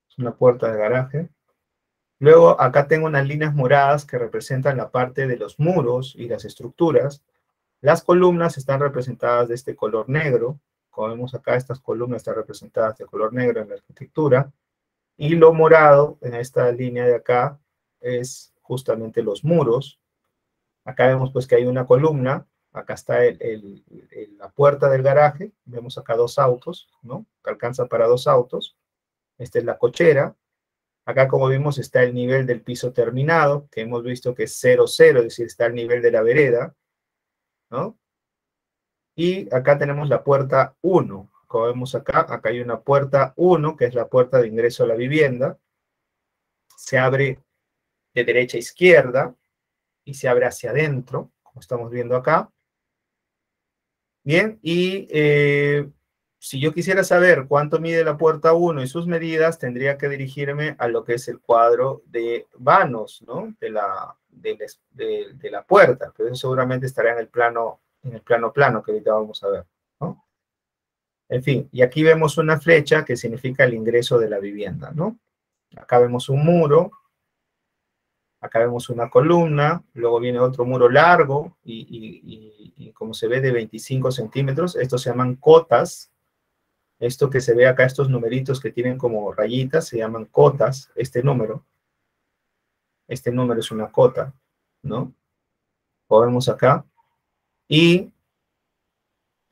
Es una puerta de garaje. Luego, acá tengo unas líneas moradas que representan la parte de los muros y las estructuras. Las columnas están representadas de este color negro. Como vemos acá, estas columnas están representadas de color negro en la arquitectura. Y lo morado, en esta línea de acá, es justamente los muros. Acá vemos pues que hay una columna. Acá está la puerta del garaje. Vemos acá dos autos, ¿no? Que alcanza para dos autos. Esta es la cochera. Acá, como vimos, está el nivel del piso terminado, que hemos visto que es 0,0, es decir, está el nivel de la vereda, ¿no? Y acá tenemos la puerta 1. Como vemos acá, acá hay una puerta 1, que es la puerta de ingreso a la vivienda. Se abre de derecha a izquierda y se abre hacia adentro, como estamos viendo acá. Bien, y si yo quisiera saber cuánto mide la puerta 1 y sus medidas, tendría que dirigirme a lo que es el cuadro de vanos, ¿no? De la puerta, pero eso seguramente estará en el plano plano que ahorita vamos a ver, ¿no? En fin, y aquí vemos una flecha que significa el ingreso de la vivienda, ¿no? Acá vemos un muro, acá vemos una columna, luego viene otro muro largo y como se ve de 25 centímetros, estos se llaman cotas. Esto que se ve acá, estos numeritos que tienen como rayitas, se llaman cotas. Este número es una cota, ¿no? Lo vemos acá. Y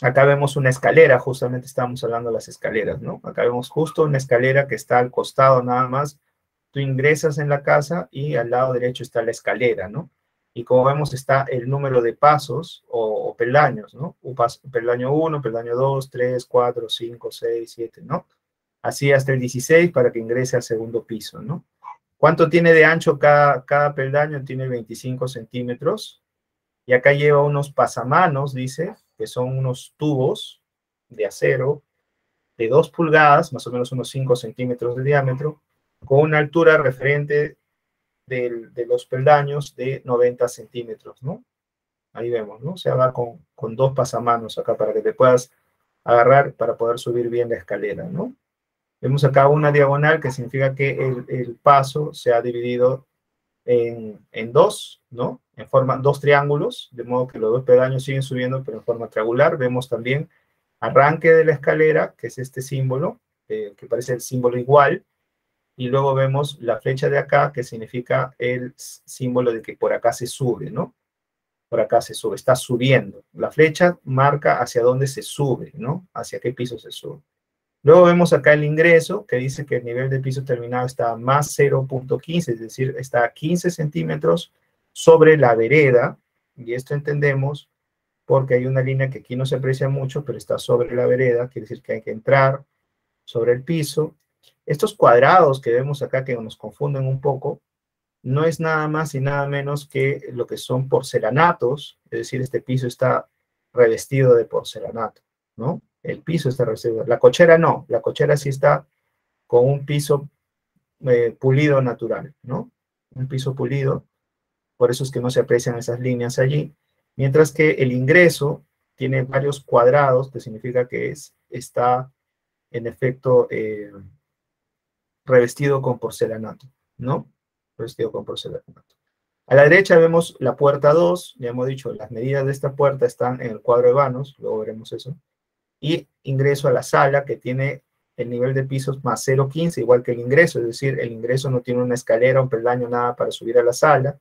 acá vemos una escalera, justamente estábamos hablando de las escaleras, ¿no? Acá vemos justo una escalera que está al costado nada más. Tú ingresas en la casa y al lado derecho está la escalera, ¿no? Y como vemos está el número de pasos o peldaños, ¿no? Peldaño 1, peldaño 2, 3, 4, 5, 6, 7, ¿no? Así hasta el 16 para que ingrese al segundo piso, ¿no? ¿Cuánto tiene de ancho cada peldaño? Tiene 25 centímetros. Y acá lleva unos pasamanos, dice, que son unos tubos de acero de 2 pulgadas, más o menos unos 5 centímetros de diámetro, con una altura referente de los peldaños de 90 centímetros, ¿no? Ahí vemos, ¿no? O sea, va con 2 pasamanos acá para que te puedas agarrar para poder subir bien la escalera, ¿no? Vemos acá una diagonal que significa que el paso se ha dividido en dos, ¿no? En forma, dos triángulos, de modo que los dos peldaños siguen subiendo, pero en forma triangular. Vemos también arranque de la escalera, que es este símbolo, que parece el símbolo igual, y luego vemos la flecha de acá, que significa el símbolo de que por acá se sube, ¿no? Por acá se sube, está subiendo. La flecha marca hacia dónde se sube, ¿no? Hacia qué piso se sube. Luego vemos acá el ingreso, que dice que el nivel del piso terminado está más 0,15, es decir, está a 15 centímetros sobre la vereda, y esto entendemos porque hay una línea que aquí no se aprecia mucho, pero está sobre la vereda, quiere decir que hay que entrar sobre el piso, Estos cuadrados que vemos acá que nos confunden un poco, no es nada más y nada menos que lo que son porcelanatos, es decir, este piso está revestido de porcelanato, ¿no? El piso está revestido. La cochera no, la cochera sí está con un piso pulido natural, ¿no? Un piso pulido, por eso es que no se aprecian esas líneas allí, mientras que el ingreso tiene varios cuadrados, que significa que está en efecto revestido con porcelanato, ¿no? Revestido con porcelanato. A la derecha vemos la puerta 2, ya hemos dicho, las medidas de esta puerta están en el cuadro de vanos, luego veremos eso, y ingreso a la sala que tiene el nivel de pisos más 0,15, igual que el ingreso, es decir, el ingreso no tiene una escalera, un peldaño, nada para subir a la sala,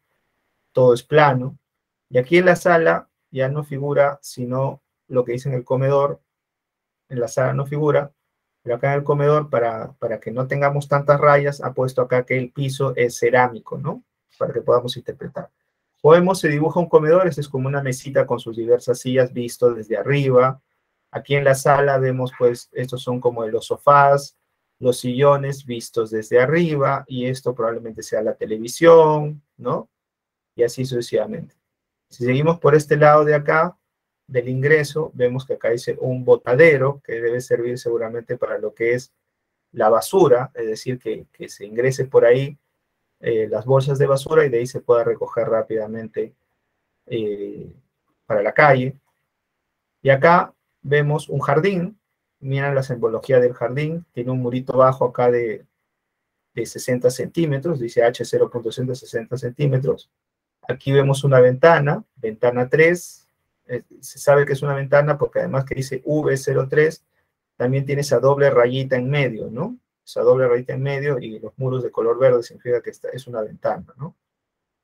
todo es plano, y aquí en la sala ya no figura sino lo que dice en el comedor, en la sala no figura, pero acá en el comedor, para que no tengamos tantas rayas, ha puesto acá que el piso es cerámico, ¿no? Para que podamos interpretar. O vemos, se dibuja un comedor, este es como una mesita con sus diversas sillas visto desde arriba. Aquí en la sala vemos, pues, estos son como los sofás, los sillones vistos desde arriba, y esto probablemente sea la televisión, ¿no? Y así sucesivamente. Si seguimos por este lado de acá, del ingreso, vemos que acá dice un botadero, que debe servir seguramente para lo que es la basura, es decir, que se ingrese por ahí las bolsas de basura y de ahí se pueda recoger rápidamente para la calle. Y acá vemos un jardín, miren la simbología del jardín, tiene un murito bajo acá de 60 centímetros, dice H0.60 centímetros. Aquí vemos una ventana, ventana 3, se sabe que es una ventana porque además que dice V03, también tiene esa doble rayita en medio, ¿no? Esa doble rayita en medio y los muros de color verde significa que es una ventana, ¿no?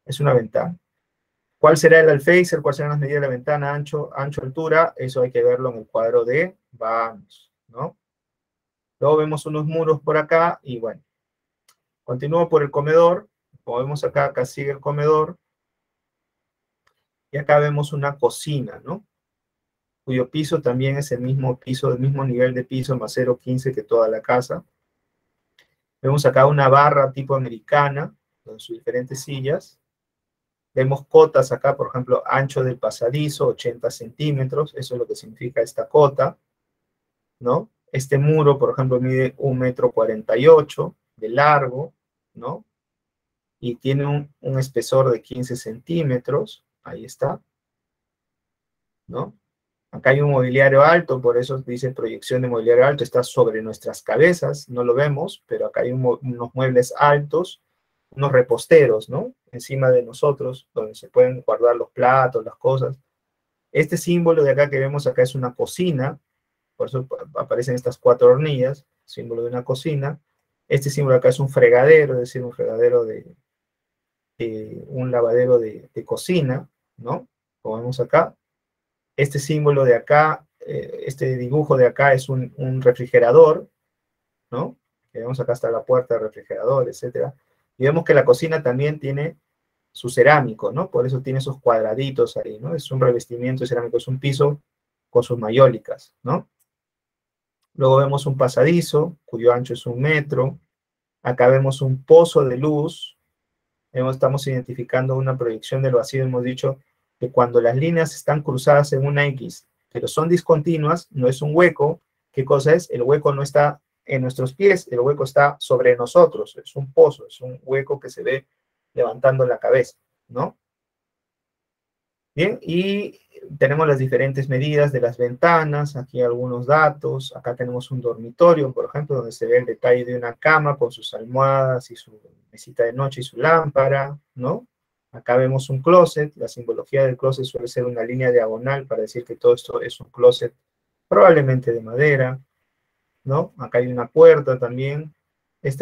Es una ventana. ¿Cuál será el alféizar? ¿Cuáles serán las medidas de la ventana? Ancho, altura, eso hay que verlo en el cuadro de vanos, ¿no? Luego vemos unos muros por acá y bueno, continúo por el comedor, como vemos acá, acá sigue el comedor, y acá vemos una cocina, ¿no? Cuyo piso también es el mismo piso, el mismo nivel de piso, más 0,15 que toda la casa. Vemos acá una barra tipo americana, con sus diferentes sillas. Vemos cotas acá, por ejemplo, ancho del pasadizo, 80 centímetros, eso es lo que significa esta cota, ¿no? Este muro, por ejemplo, mide 1,48 m de largo, ¿no? Y tiene un espesor de 15 centímetros, ahí está, ¿no? Acá hay un mobiliario alto, por eso dice proyección de mobiliario alto, está sobre nuestras cabezas, no lo vemos, pero acá hay unos muebles altos, unos reposteros, ¿no? Encima de nosotros, donde se pueden guardar los platos, las cosas. Este símbolo de acá que vemos acá es una cocina, por eso aparecen estas 4 hornillas, símbolo de una cocina. Este símbolo acá es un fregadero, es decir, un fregadero un lavadero de cocina, ¿no? Como vemos acá. Este símbolo de acá, este dibujo de acá es un refrigerador, ¿no? Que vemos acá está la puerta del refrigerador, etcétera. Y vemos que la cocina también tiene su cerámico, ¿no? Por eso tiene esos cuadraditos ahí, ¿no? Es un revestimiento cerámico, es un piso con sus mayólicas, ¿no? Luego vemos un pasadizo, cuyo ancho es 1 metro. Acá vemos un pozo de luz. Estamos identificando una proyección del vacío. Hemos dicho que cuando las líneas están cruzadas en una X, pero son discontinuas, no es un hueco. ¿Qué cosa es? El hueco no está en nuestros pies, el hueco está sobre nosotros. Es un pozo, es un hueco que se ve levantando la cabeza, ¿no? Bien, y tenemos las diferentes medidas de las ventanas, aquí algunos datos, acá tenemos un dormitorio, por ejemplo, donde se ve el detalle de una cama con sus almohadas y su mesita de noche y su lámpara, ¿no? Acá vemos un closet, la simbología del closet suele ser una línea diagonal para decir que todo esto es un closet probablemente de madera, ¿no? Acá hay una puerta también.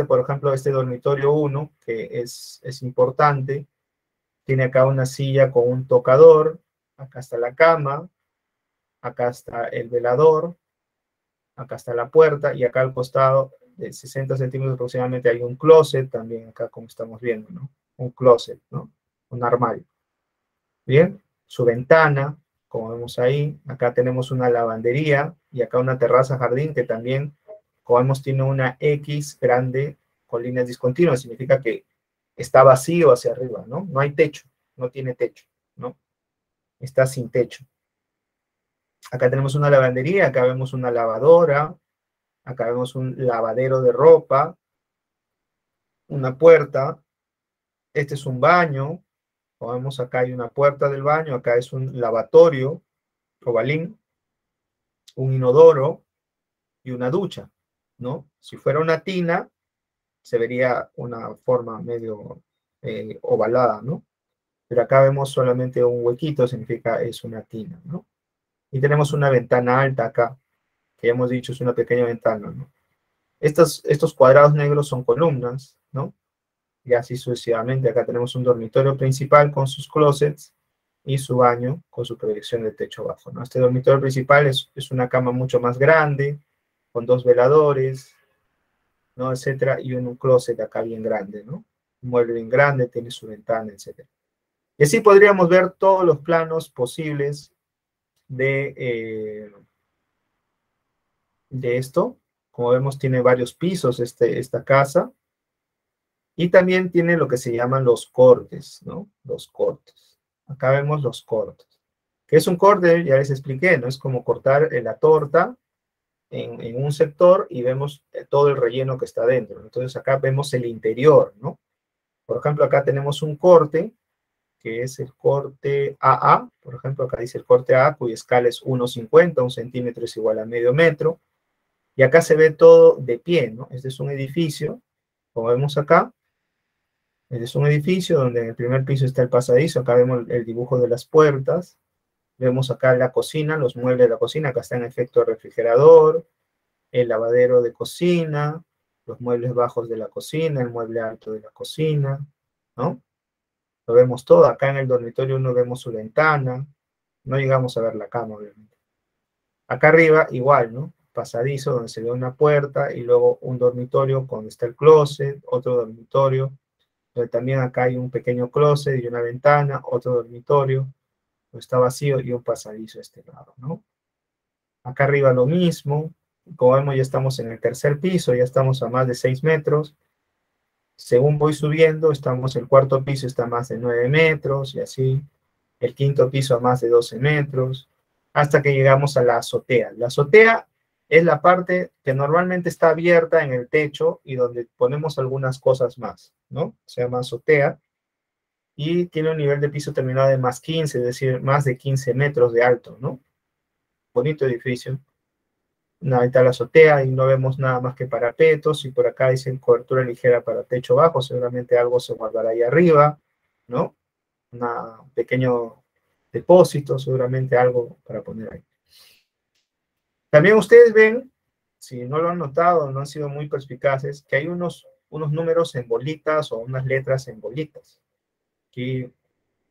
Por ejemplo, este dormitorio 1, que es importante, tiene acá una silla con un tocador, acá está la cama, acá está el velador, acá está la puerta y acá al costado de 60 centímetros aproximadamente hay un closet también, acá como estamos viendo, ¿no? Un closet, ¿no? Un armario. Bien, su ventana, como vemos ahí, acá tenemos una lavandería y acá una terraza jardín que también como vemos, tiene una X grande con líneas discontinuas, significa que está vacío hacia arriba, ¿no? No hay techo, no tiene techo, ¿no? Está sin techo. Acá tenemos una lavandería, acá vemos una lavadora, acá vemos un lavadero de ropa, una puerta, este es un baño, como vemos acá hay una puerta del baño, acá es un lavatorio, ovalín, un inodoro y una ducha, ¿no? Si fuera una tina, se vería una forma medio ovalada, ¿no? Pero acá vemos solamente un huequito, significa es una tina, ¿no? Y tenemos una ventana alta acá, que ya hemos dicho es una pequeña ventana, ¿no? Estos cuadrados negros son columnas, ¿no? Y así sucesivamente. Acá tenemos un dormitorio principal con sus closets y su baño con su proyección de techo bajo, ¿no? Este dormitorio principal es una cama mucho más grande, con 2 veladores, ¿no? Etcétera, y un closet acá bien grande, ¿no? Un mueble bien grande, tiene su ventana, etcétera. Y así podríamos ver todos los planos posibles de esto. Como vemos, tiene varios pisos esta casa. Y también tiene lo que se llaman los cortes, ¿no? Los cortes. Acá vemos los cortes. ¿Qué es un corte? Ya les expliqué, ¿no? Es como cortar la torta en un sector y vemos todo el relleno que está dentro. Entonces acá vemos el interior, ¿no? Por ejemplo, acá tenemos un corte, que es el corte AA. Por ejemplo, acá dice el corte AA, cuya escala es 1,50, 1 centímetro es igual a medio metro. Y acá se ve todo de pie, ¿no? Este es un edificio, como vemos acá. Este es un edificio donde en el primer piso está el pasadizo. Acá vemos el dibujo de las puertas. Vemos acá la cocina, los muebles de la cocina. Acá está en efecto refrigerador, el lavadero de cocina, los muebles bajos de la cocina, el mueble alto de la cocina, ¿no? Lo vemos todo. Acá en el dormitorio no vemos su ventana. No llegamos a ver la cama, obviamente. Acá arriba, igual, ¿no? Pasadizo, donde se ve una puerta, y luego un dormitorio donde está el closet, otro dormitorio, donde también acá hay un pequeño closet y una ventana, otro dormitorio, donde está vacío, y un pasadizo a este lado, ¿no? Acá arriba lo mismo. Como vemos, ya estamos en el tercer piso, ya estamos a más de 6 metros. Según voy subiendo, el cuarto piso está a más de 9 metros, y así. El quinto piso a más de 12 metros, hasta que llegamos a la azotea. La azotea es la parte que normalmente está abierta en el techo y donde ponemos algunas cosas más, ¿no? Se llama azotea, y tiene un nivel de piso terminado de más 15, es decir, más de 15 metros de alto, ¿no? Bonito edificio. Ahí está la azotea y no vemos nada más que parapetos, y por acá dicen cobertura ligera para techo bajo, seguramente algo se guardará ahí arriba, ¿no? Un pequeño depósito, seguramente algo para poner ahí. También ustedes ven, si no lo han notado, no han sido muy perspicaces, que hay unos números en bolitas o unas letras en bolitas. Aquí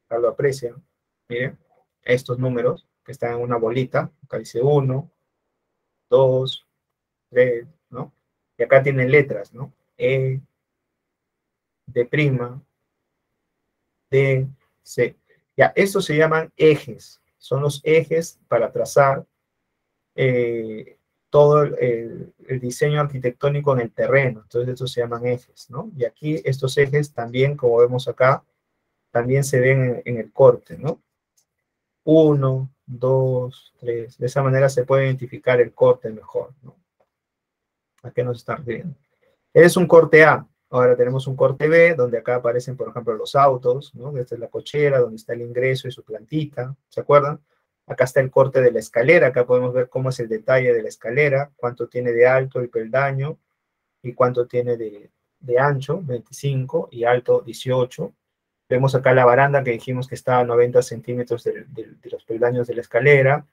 acá lo aprecian. Miren, estos números que están en una bolita. Acá dice 1, 2, 3, ¿no? Y acá tienen letras, ¿no? E, D', D, C. Ya, estos se llaman ejes. Son los ejes para trazar todo el diseño arquitectónico en el terreno. Entonces estos se llaman ejes, ¿no? Y aquí estos ejes también, como vemos acá, también se ven en el corte, ¿no? 1, 2, 3. De esa manera se puede identificar el corte mejor, ¿no? ¿A qué nos están refiriendo? Es un corte A. Ahora tenemos un corte B, donde acá aparecen, por ejemplo, los autos, ¿no? Esta es la cochera, donde está el ingreso y su plantita, ¿se acuerdan? Acá está el corte de la escalera, acá podemos ver cómo es el detalle de la escalera, cuánto tiene de alto el peldaño y cuánto tiene de ancho, 25, y alto, 18. Vemos acá la baranda que dijimos que está a 90 centímetros de los peldaños de la escalera,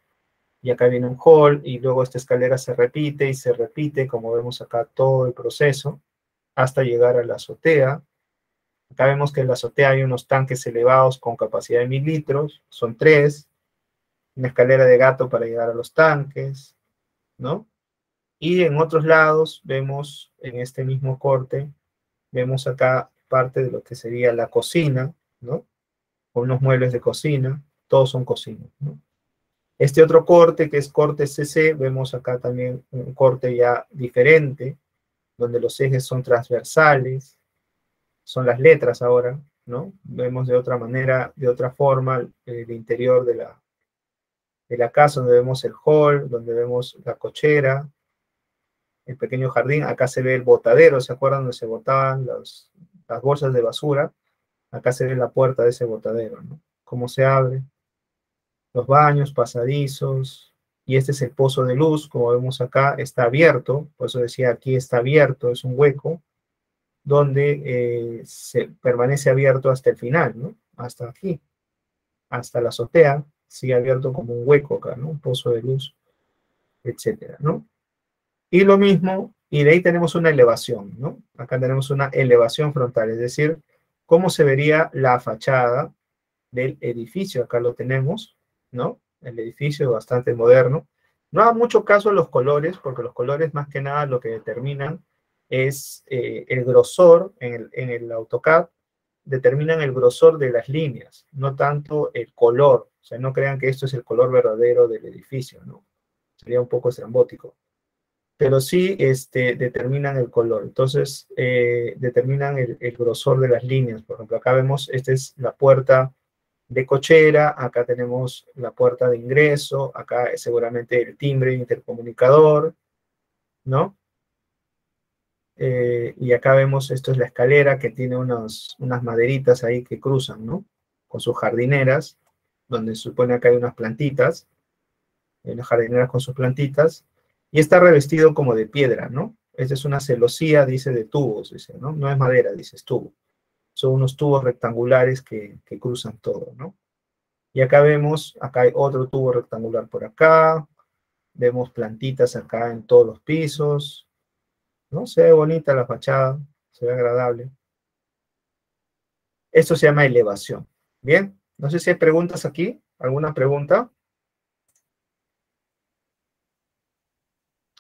y acá viene un hall, y luego esta escalera se repite y se repite, como vemos acá todo el proceso, hasta llegar a la azotea. Acá vemos que en la azotea hay unos tanques elevados con capacidad de 1000 litros, son 3, una escalera de gato para llegar a los tanques, ¿no? Y en otros lados vemos, en este mismo corte, vemos acá parte de lo que sería la cocina, ¿no? Con unos muebles de cocina, todos son cocinas, ¿no? Este otro corte, que es corte CC, vemos acá también un corte ya diferente, donde los ejes son transversales, son las letras ahora, ¿no? Vemos de otra manera, de otra forma, el interior de la casa, donde vemos el hall, donde vemos la cochera, el pequeño jardín. Acá se ve el botadero, ¿se acuerdan? Donde se botaban las bolsas de basura. Acá se ve la puerta de ese botadero, ¿no? Cómo se abre, los baños, pasadizos, y este es el pozo de luz, como vemos acá, está abierto, por eso decía aquí está abierto, es un hueco, donde se permanece abierto hasta el final, ¿no? Hasta aquí, hasta la azotea, sigue abierto como un hueco acá, ¿no? Un pozo de luz, etcétera, ¿no? Y lo mismo, y de ahí tenemos una elevación, ¿no? Acá tenemos una elevación frontal, es decir, cómo se vería la fachada del edificio. Acá lo tenemos, ¿no? El edificio bastante moderno. No haga mucho caso a los colores, porque los colores más que nada lo que determinan es el grosor en el AutoCAD, determinan el grosor de las líneas, no tanto el color. O sea, no crean que esto es el color verdadero del edificio, ¿no? Sería un poco estrambótico. Pero sí determinan el color. Entonces, determinan el grosor de las líneas. Por ejemplo, acá vemos, esta es la puerta de cochera, acá tenemos la puerta de ingreso, acá es seguramente el timbre intercomunicador, ¿no? Y acá vemos, esto es la escalera que tiene unas maderitas ahí que cruzan, ¿no? Con sus jardineras, donde se supone que hay unas plantitas, unas jardineras con sus plantitas, y está revestido como de piedra, ¿no? Esta es una celosía, dice, de tubos, dice, ¿no? No es madera, dice, es tubo. Son unos tubos rectangulares que cruzan todo, ¿no? Y acá vemos, acá hay otro tubo rectangular por acá, vemos plantitas acá en todos los pisos, ¿no? Se ve bonita la fachada, se ve agradable. Esto se llama elevación. Bien, no sé si hay preguntas aquí, ¿alguna pregunta?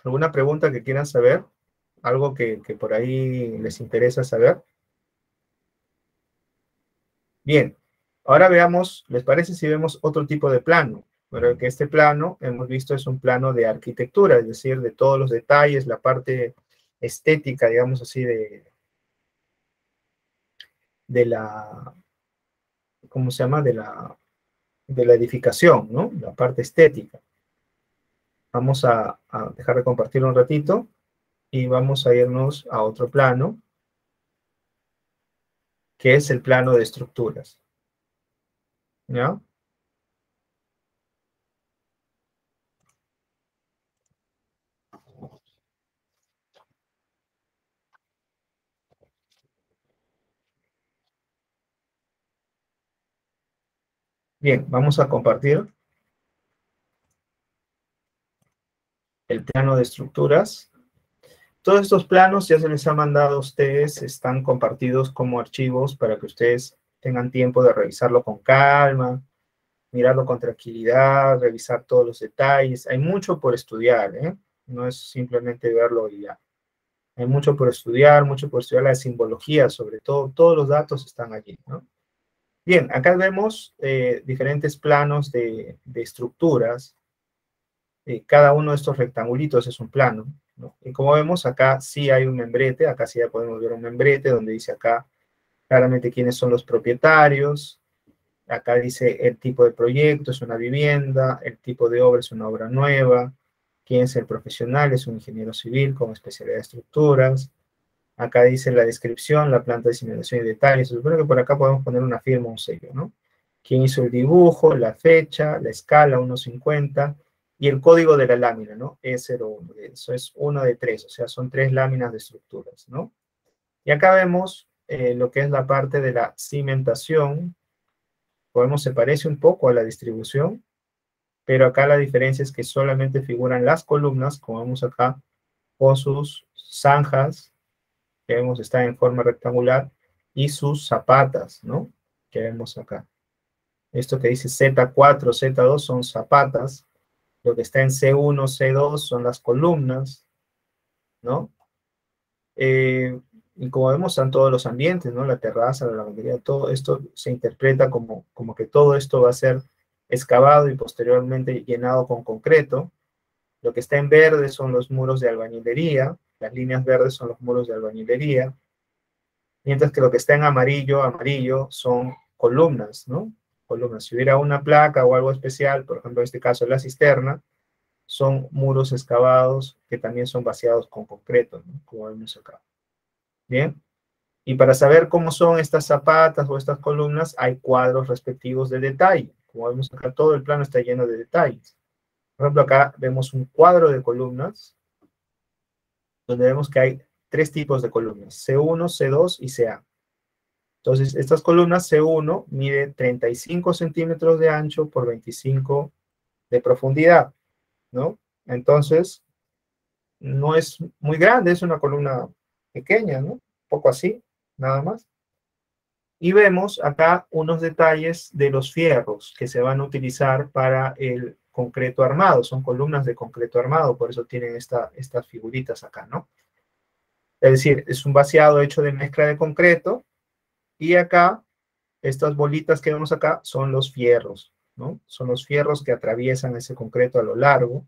¿Alguna pregunta que quieran saber? ¿Algo que por ahí les interesa saber? Bien, ahora veamos, ¿les parece si vemos otro tipo de plano? Pero que este plano, hemos visto, es un plano de arquitectura, es decir, de todos los detalles, la parte estética, digamos así, de la, ¿cómo se llama? De la edificación, ¿no? La parte estética. Vamos a dejar de compartir un ratito y vamos a irnos a otro plano, que es el plano de estructuras. ¿Ya? Bien, vamos a compartir el plano de estructuras. Todos estos planos ya se les ha mandado a ustedes, están compartidos como archivos para que ustedes tengan tiempo de revisarlo con calma, mirarlo con tranquilidad, revisar todos los detalles. Hay mucho por estudiar, ¿eh? No es simplemente verlo y ya. Hay mucho por estudiar la simbología, sobre todo, todos los datos están allí, ¿no? Bien, acá vemos diferentes planos de estructuras. Cada uno de estos rectangulitos es un plano, ¿no? Y como vemos, acá sí hay un membrete, acá sí ya podemos ver un membrete donde dice acá claramente quiénes son los propietarios. Acá dice el tipo de proyecto, es una vivienda, el tipo de obra es una obra nueva, quién es el profesional, es un ingeniero civil con especialidad de estructuras. Acá dice la descripción, la planta de simulación y detalles. Se supone que por acá podemos poner una firma o un sello, ¿no? Quién hizo el dibujo, la fecha, la escala 1.50 y el código de la lámina, ¿no? E01. Eso es una de tres, o sea, son tres láminas de estructuras, ¿no? Y acá vemos lo que es la parte de la cimentación. Podemos, se parece un poco a la distribución, pero acá la diferencia es que solamente figuran las columnas, como vemos acá, con sus zanjas, que vemos está en forma rectangular, y sus zapatas, ¿no? Que vemos acá. Esto que dice Z4, Z2 son zapatas, lo que está en C1, C2 son las columnas, ¿no? Y como vemos están todos los ambientes, ¿no? La terraza, la lavandería, todo esto se interpreta como que todo esto va a ser excavado y posteriormente llenado con concreto. Lo que está en verde son los muros de albañilería, las líneas verdes son los muros de albañilería, mientras que lo que está en amarillo, amarillo son columnas, ¿no? Columnas. Si hubiera una placa o algo especial, por ejemplo, en este caso la cisterna, son muros excavados que también son vaciados con concreto, ¿no? Como vemos acá. Bien. Y para saber cómo son estas zapatas o estas columnas, hay cuadros respectivos de detalle. Como vemos acá, todo el plano está lleno de detalles. Por ejemplo, acá vemos un cuadro de columnas, donde vemos que hay tres tipos de columnas, C1, C2 y CA. Entonces, estas columnas C1 mide 35 centímetros de ancho por 25 de profundidad, ¿no? Entonces, no es muy grande, es una columna pequeña, ¿no? Un poco así, nada más. Y vemos acá unos detalles de los fierros que se van a utilizar para el concreto armado. Son columnas de concreto armado, por eso tienen estas figuritas acá, ¿no? Es decir, es un vaciado hecho de mezcla de concreto y acá, estas bolitas que vemos acá son los fierros, ¿no? Son los fierros que atraviesan ese concreto a lo largo.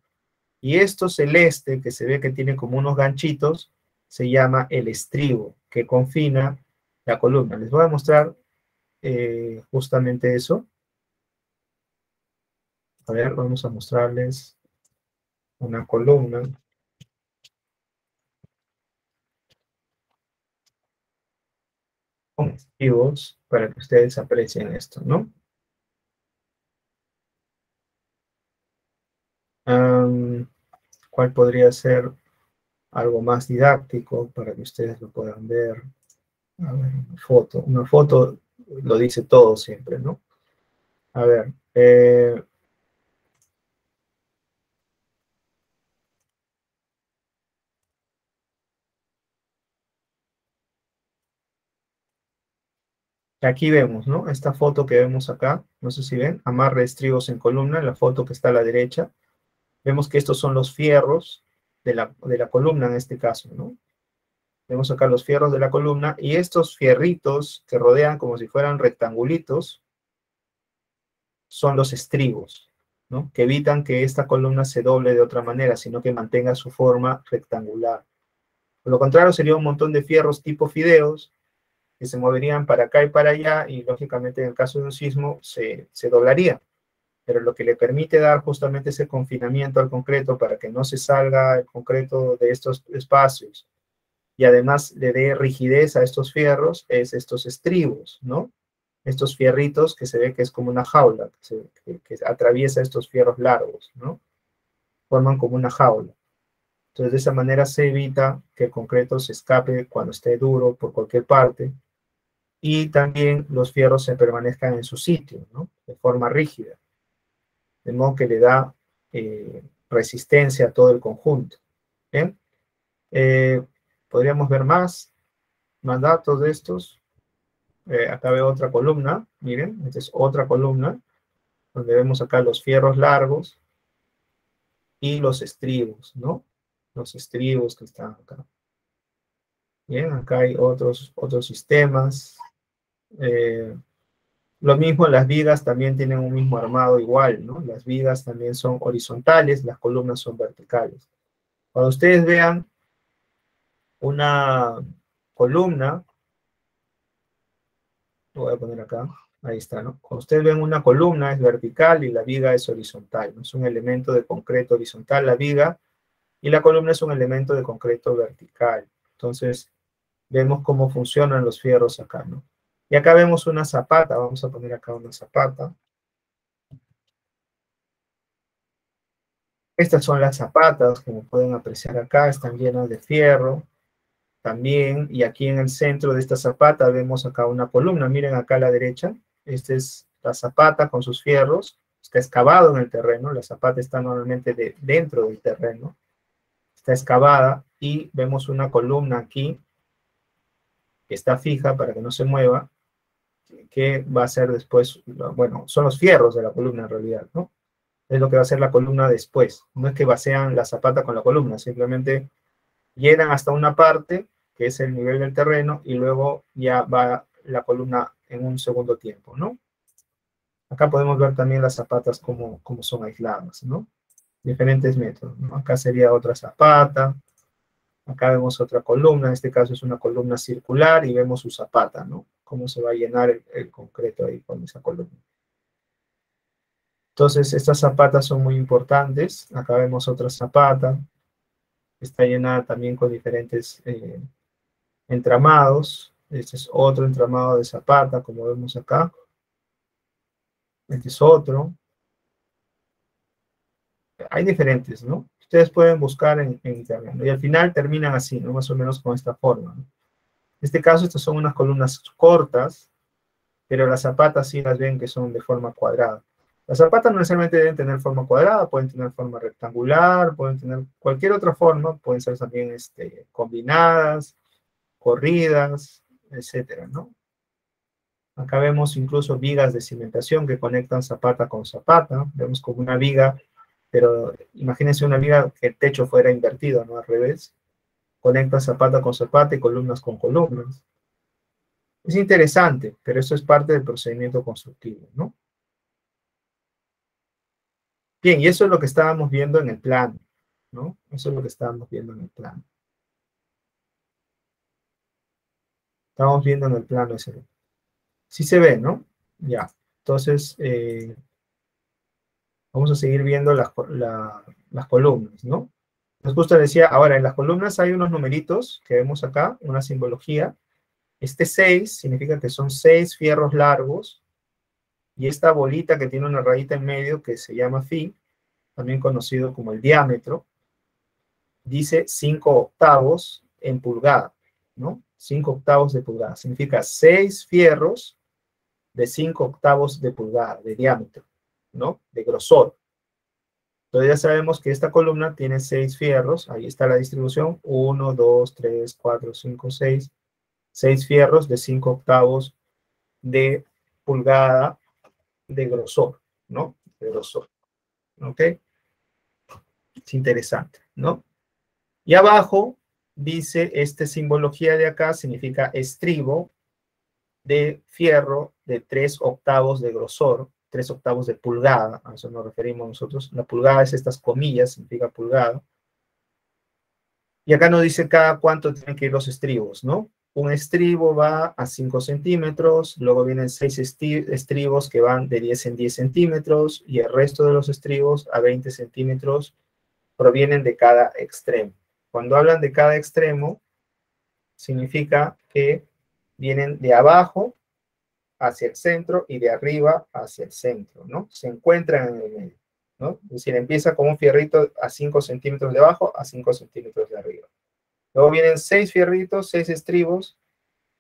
Y esto celeste, que se ve que tiene como unos ganchitos, se llama el estribo, que confina la columna. Les voy a mostrar justamente eso. A ver, vamos a mostrarles una columna. Con estribos para que ustedes aprecien esto, ¿no? ¿Cuál podría ser algo más didáctico para que ustedes lo puedan ver? A ver, una foto lo dice todo siempre, ¿no? A ver, aquí vemos, ¿no? Esta foto que vemos acá, no sé si ven, amarre estribos en columna, la foto que está a la derecha. Vemos que estos son los fierros de la columna en este caso, ¿no? Vemos acá los fierros de la columna y estos fierritos que rodean como si fueran rectangulitos son los estribos, ¿no? Que evitan que esta columna se doble de otra manera, sino que mantenga su forma rectangular. Por lo contrario, sería un montón de fierros tipo fideos que se moverían para acá y para allá y lógicamente en el caso de un sismo se doblaría. Pero lo que le permite dar justamente ese confinamiento al concreto para que no se salga el concreto de estos espacios y además le dé rigidez a estos fierros es estos estribos, ¿no? Estos fierritos que se ve que es como una jaula, que atraviesa estos fierros largos, ¿no? Forman como una jaula. Entonces, de esa manera se evita que el concreto se escape cuando esté duro por cualquier parte y también los fierros se permanezcan en su sitio, ¿no? De forma rígida, de modo que le da resistencia a todo el conjunto. ¿Bien? Podríamos ver más datos de estos. Acá veo otra columna, miren, esta es otra columna, donde vemos acá los fierros largos y los estribos, ¿no? Los estribos que están acá. Bien, acá hay otros sistemas. Lo mismo, las vigas también tienen un mismo armado igual, ¿no? Las vigas también son horizontales, las columnas son verticales. Cuando ustedes vean una columna, lo voy a poner acá, ahí está, ¿no? Cuando ustedes ven una columna es vertical y la viga es horizontal, ¿no? Es un elemento de concreto horizontal la viga y la columna es un elemento de concreto vertical. Entonces, vemos cómo funcionan los fierros acá, ¿no? Y acá vemos una zapata, vamos a poner acá una zapata. Estas son las zapatas, como pueden apreciar acá, están llenas de fierro también, y aquí en el centro de esta zapata vemos acá una columna, miren acá a la derecha, esta es la zapata con sus fierros, está excavado en el terreno, la zapata está normalmente dentro del terreno, está excavada, y vemos una columna aquí, que está fija para que no se mueva, que va a ser después, bueno, son los fierros de la columna en realidad, ¿no? Es lo que va a ser la columna después. No es que vacían la zapata con la columna, simplemente llegan hasta una parte, que es el nivel del terreno, y luego ya va la columna en un segundo tiempo, ¿no? Acá podemos ver también las zapatas como son aisladas, ¿no? Diferentes métodos, ¿no? Acá sería otra zapata, acá vemos otra columna, en este caso es una columna circular y vemos su zapata, ¿no? Cómo se va a llenar el concreto ahí con esa columna. Entonces, estas zapatas son muy importantes. Acá vemos otra zapata, está llenada también con diferentes entramados. Este es otro entramado de zapata, como vemos acá. Este es otro. Hay diferentes, ¿no? Ustedes pueden buscar en internet, ¿no? Y al final terminan así, ¿no? Más o menos con esta forma, ¿no? En este caso, estas son unas columnas cortas, pero las zapatas sí las ven que son de forma cuadrada. Las zapatas no necesariamente deben tener forma cuadrada, pueden tener forma rectangular, pueden tener cualquier otra forma, pueden ser también combinadas, corridas, etcétera, ¿no? Acá vemos incluso vigas de cimentación que conectan zapata con zapata. Vemos como una viga, pero imagínense una viga que el techo fuera invertido, ¿no? Al revés. Conecta zapata con zapata y columnas con columnas. Es interesante, pero eso es parte del procedimiento constructivo, ¿no? Bien, y eso es lo que estábamos viendo en el plano, ¿no? Eso es lo que estábamos viendo en el plano. Estamos viendo en el plano ese. Sí se ve, ¿no? Ya. Entonces, vamos a seguir viendo las columnas, ¿no? Entonces, justo decía, ahora en las columnas hay unos numeritos que vemos acá, una simbología. Este 6 significa que son 6 fierros largos, y esta bolita que tiene una rayita en medio que se llama phi, también conocido como el diámetro, dice 5 octavos en pulgada, ¿no? 5 octavos de pulgada. Significa 6 fierros de 5 octavos de pulgada, de diámetro, ¿no? De grosor. Entonces ya sabemos que esta columna tiene 6 fierros, ahí está la distribución, 1, 2, 3, 4, 5, 6, 6 fierros de 5 octavos de pulgada de grosor, ¿no? De grosor, ¿ok? Es interesante, ¿no? Y abajo dice, esta simbología de acá significa estribo de fierro de 3 octavos de grosor, 3 octavos de pulgada, a eso nos referimos nosotros. La pulgada es estas comillas, significa pulgada. Y acá nos dice cada cuánto tienen que ir los estribos, ¿no? Un estribo va a 5 centímetros, luego vienen 6 estribos que van de 10 en 10 centímetros, y el resto de los estribos a 20 centímetros provienen de cada extremo. Cuando hablan de cada extremo, significa que vienen de abajo hacia el centro y de arriba hacia el centro, ¿no? Se encuentran en el medio, ¿no? Es decir, empieza con un fierrito a 5 centímetros de abajo a 5 centímetros de arriba. Luego vienen 6 fierritos, 6 estribos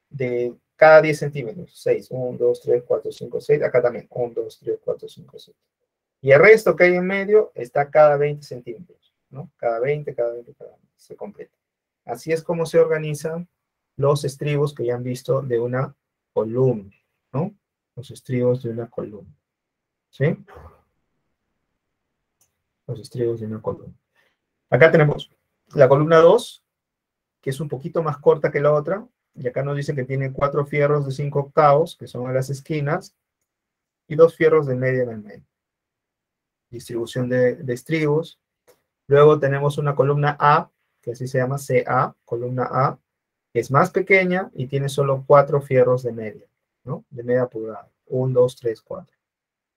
de cada 10 centímetros. 6, 1, 2, 3, 4, 5, 6. Acá también, 1, 2, 3, 4, 5, 6. Y el resto que hay en medio está cada 20 centímetros, ¿no? Cada 20, cada 20, cada 20. Se completa. Así es como se organizan los estribos que ya han visto de una columna, ¿no? Los estribos de una columna. ¿Sí? Los estribos de una columna. Acá tenemos la columna 2, que es un poquito más corta que la otra, y acá nos dice que tiene 4 fierros de 5 octavos, que son a las esquinas, y 2 fierros de media en el medio. Distribución de estribos. Luego tenemos una columna A, que así se llama CA, columna A, que es más pequeña y tiene solo 4 fierros de media, ¿no? De media pulgada. 1, 2, 3, 4.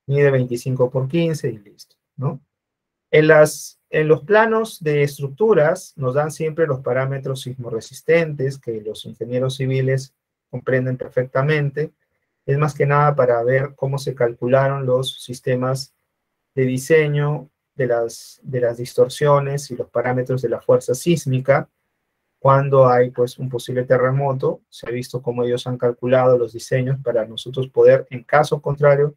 Mide 25 por 15 y listo, ¿no? En los planos de estructuras nos dan siempre los parámetros sismoresistentes que los ingenieros civiles comprenden perfectamente. Es más que nada para ver cómo se calcularon los sistemas de diseño de las distorsiones y los parámetros de la fuerza sísmica. Cuando hay pues un posible terremoto, se ha visto cómo ellos han calculado los diseños para nosotros poder, en caso contrario,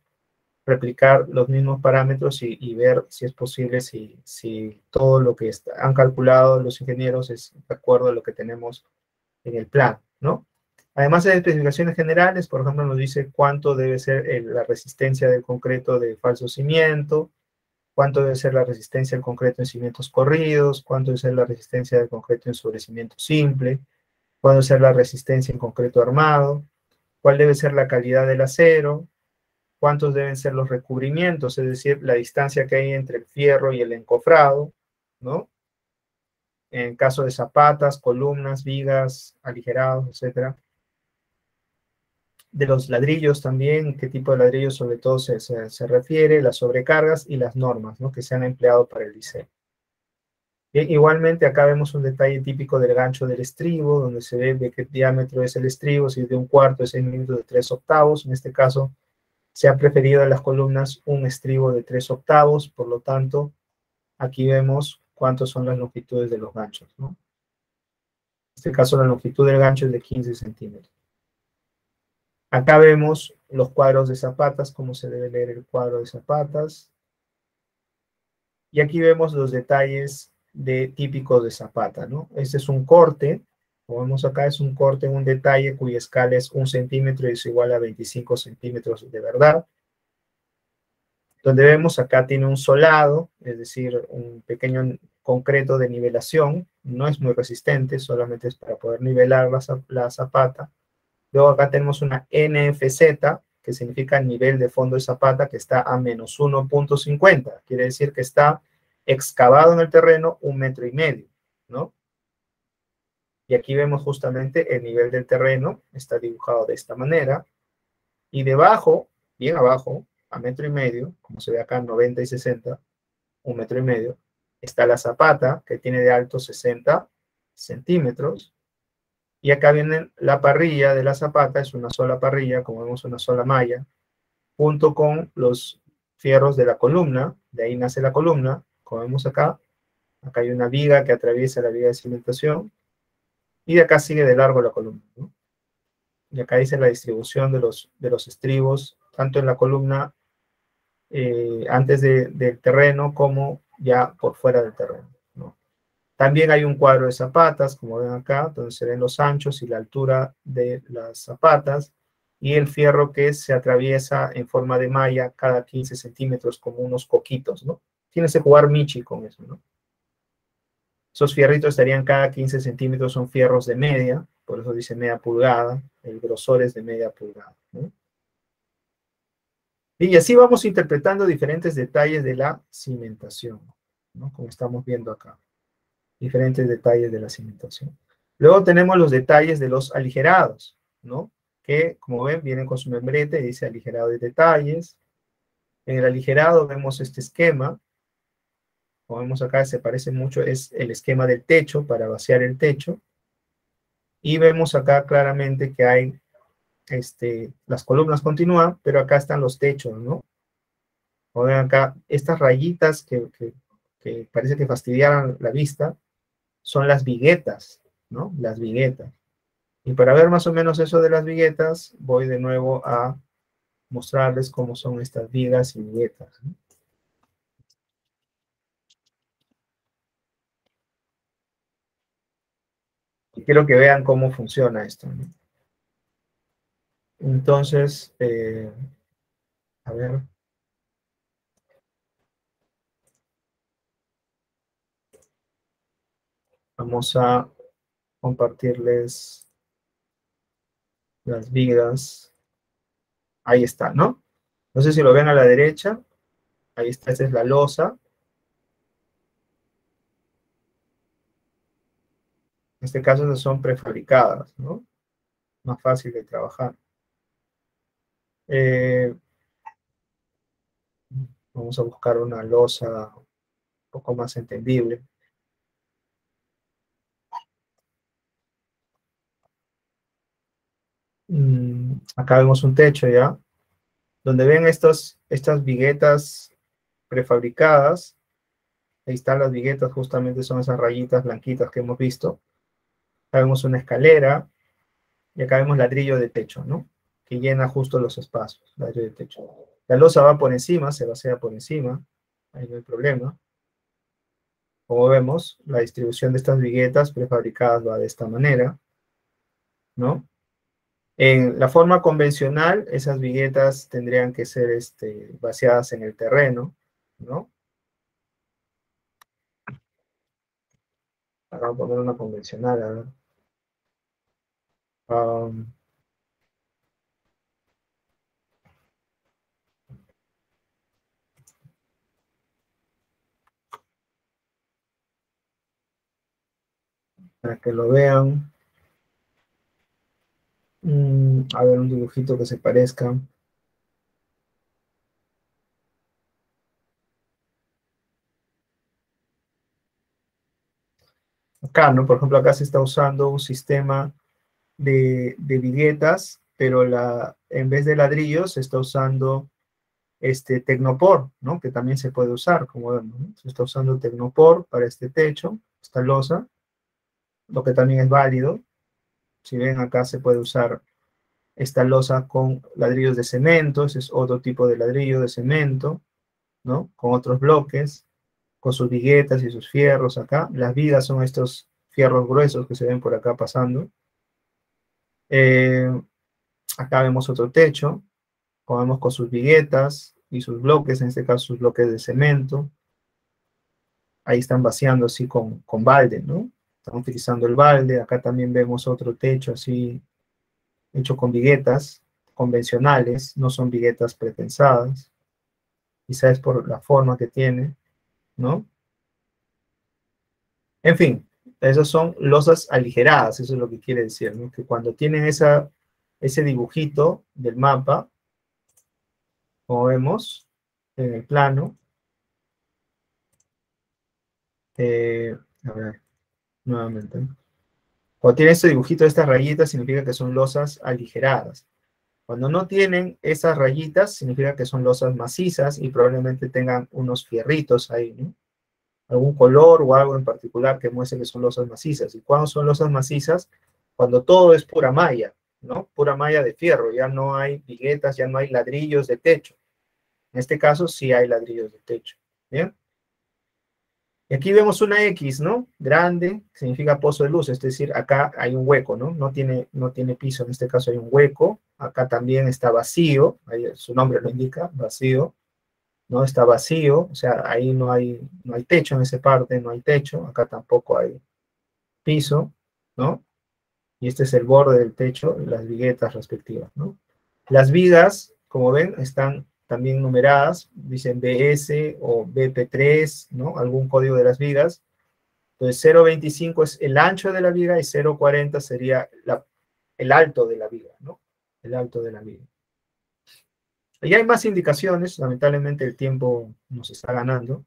replicar los mismos parámetros y ver si es posible, si todo lo que han calculado los ingenieros es de acuerdo a lo que tenemos en el plan, ¿no? Además de especificaciones generales, por ejemplo, nos dice cuánto debe ser la resistencia del concreto de falso cimiento, cuánto debe ser la resistencia del concreto en cimientos corridos, cuánto debe ser la resistencia del concreto en sobrecimiento simple, cuál debe ser la resistencia en concreto armado, cuál debe ser la calidad del acero, cuántos deben ser los recubrimientos, es decir, la distancia que hay entre el fierro y el encofrado, ¿no? En caso de zapatas, columnas, vigas, aligerados, etcétera. De los ladrillos también, qué tipo de ladrillos sobre todo se refiere, las sobrecargas y las normas, ¿no?, que se han empleado para el diseño. Bien, igualmente acá vemos un detalle típico del gancho del estribo, donde se ve de qué diámetro es el estribo, si es de 1/4, de 6 milímetros, de 3/8. En este caso se ha preferido en las columnas un estribo de 3/8, por lo tanto, aquí vemos cuántas son las longitudes de los ganchos, ¿no? En este caso la longitud del gancho es de 15 centímetros. Acá vemos los cuadros de zapatas, cómo se debe leer el cuadro de zapatas. Y aquí vemos los detalles típicos de zapata, ¿no? Este es un corte, como vemos acá, es un corte en un detalle cuya escala es 1 centímetro y es igual a 25 centímetros de verdad. Donde vemos acá tiene un solado, es decir, un pequeño concreto de nivelación, no es muy resistente, solamente es para poder nivelar la zapata. Luego acá tenemos una NFZ, que significa nivel de fondo de zapata, que está a menos 1.50. Quiere decir que está excavado en el terreno 1,5 metros, ¿no? Y aquí vemos justamente el nivel del terreno, está dibujado de esta manera. Y debajo, bien abajo, a 1,5 metros, como se ve acá, 90 y 60, 1,5 metros, está la zapata, que tiene de alto 60 centímetros. Y acá viene la parrilla de la zapata, es una sola parrilla, como vemos, una sola malla, junto con los fierros de la columna, de ahí nace la columna, como vemos acá. Acá hay una viga que atraviesa la viga de cimentación, y de acá sigue de largo la columna, ¿no? Y acá dice la distribución de los estribos, tanto en la columna antes del terreno, como ya por fuera del terreno, ¿no? También hay un cuadro de zapatas, como ven acá, donde se ven los anchos y la altura de las zapatas, y el fierro que se atraviesa en forma de malla cada 15 centímetros, como unos coquitos, ¿no? Tienes que jugar Michi con eso, ¿no? Esos fierritos estarían cada 15 centímetros, son fierros de media, por eso dice media pulgada, el grosor es de media pulgada, ¿no? Y así vamos interpretando diferentes detalles de la cimentación, ¿no? Como estamos viendo acá, diferentes detalles de la cimentación. Luego tenemos los detalles de los aligerados, ¿no? Que, como ven, vienen con su membrete, dice aligerado de detalles. En el aligerado vemos este esquema, como vemos acá, se parece mucho, es el esquema del techo, para vaciar el techo. Y vemos acá claramente que hay, las columnas continúan, pero acá están los techos, ¿no? Como ven acá, estas rayitas que parece que fastidiaran la vista, son las viguetas, ¿no? Las viguetas. Y para ver más o menos eso de las viguetas, voy de nuevo a mostrarles cómo son estas vigas y viguetas, ¿no? Y quiero que vean cómo funciona esto, ¿no? Entonces, a ver, vamos a compartirles las vigas. Ahí está, ¿no? No sé si lo ven a la derecha. Ahí está, esa es la losa. En este caso, esas son prefabricadas, ¿no? Más fácil de trabajar. Eh, Vamos a buscar una losa un poco más entendible. Acá vemos un techo ya, donde ven estas viguetas prefabricadas. Ahí están las viguetas, justamente son esas rayitas blanquitas que hemos visto. Acá vemos una escalera, y acá vemos ladrillo de techo, ¿no? Que llena justo los espacios, ladrillo de techo. La losa va por encima, se vacía por encima, ahí no hay problema. Como vemos, la distribución de estas viguetas prefabricadas va de esta manera, ¿no? En la forma convencional, esas viguetas tendrían que ser vaciadas en el terreno, ¿no? Ahora vamos a poner una convencional, a ver. Um, para que lo vean. A ver, un dibujito que se parezca. Acá, ¿no? Por ejemplo, acá se está usando un sistema de viguetas, pero en vez de ladrillos se está usando Tecnopor, ¿no? Que también se puede usar, como vemos, ¿no? Se está usando Tecnopor para este techo, esta losa, lo que también es válido. Si ven acá se puede usar esta losa con ladrillos de cemento, ese es otro tipo de ladrillo de cemento, ¿no? Con otros bloques, con sus viguetas y sus fierros acá. Las vigas son estos fierros gruesos que se ven por acá pasando. Eh, Acá vemos otro techo, como vemos con sus viguetas y sus bloques, en este caso sus bloques de cemento. Ahí están vaciando así con balde, ¿no? Están utilizando el balde. Acá también vemos otro techo así, hecho con viguetas convencionales, no son viguetas pretensadas. Quizás es por la forma que tiene, ¿no? En fin, esas son losas aligeradas, eso es lo que quiere decir, ¿no? Que cuando tienen ese dibujito del mapa, como vemos en el plano, a ver, nuevamente, ¿no? Cuando tiene este dibujito de estas rayitas, significa que son losas aligeradas. Cuando no tienen esas rayitas, significa que son losas macizas y probablemente tengan unos fierritos ahí, ¿no? Algún color o algo en particular que muestre que son losas macizas. ¿Y cuándo son losas macizas? Cuando todo es pura malla, ¿no? Pura malla de fierro, ya no hay viguetas, ya no hay ladrillos de techo. En este caso sí hay ladrillos de techo, ¿bien? Y aquí vemos una X, ¿no? Grande, significa pozo de luz, es decir, acá hay un hueco, ¿no? No tiene piso, en este caso hay un hueco. Acá también está vacío, ahí su nombre lo indica, vacío, ¿no? Está vacío, o sea, ahí no hay techo en esa parte, no hay techo. Acá tampoco hay piso, ¿no? Y este es el borde del techo, las viguetas respectivas, ¿no? Las vigas, como ven, están también numeradas, dicen BS o BP3, ¿no? Algún código de las vigas. Entonces 0,25 es el ancho de la viga y 0,40 sería el alto de la viga, ¿no? El alto de la viga. Y hay más indicaciones, lamentablemente el tiempo nos está ganando.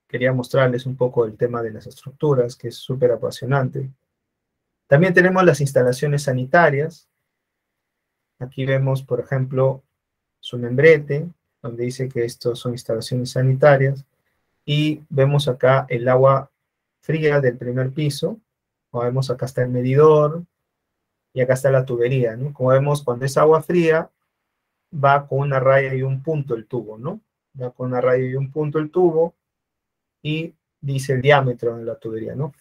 Quería mostrarles un poco el tema de las estructuras, que es súper apasionante. También tenemos las instalaciones sanitarias. Aquí vemos, por ejemplo, su membrete, donde dice que estos son instalaciones sanitarias. Y vemos acá el agua fría del primer piso. Como vemos, acá está el medidor y acá está la tubería, ¿no? Como vemos, cuando es agua fría, va con una raya y un punto el tubo, ¿no? Va con una raya y un punto el tubo y dice el diámetro de la tubería, ¿no?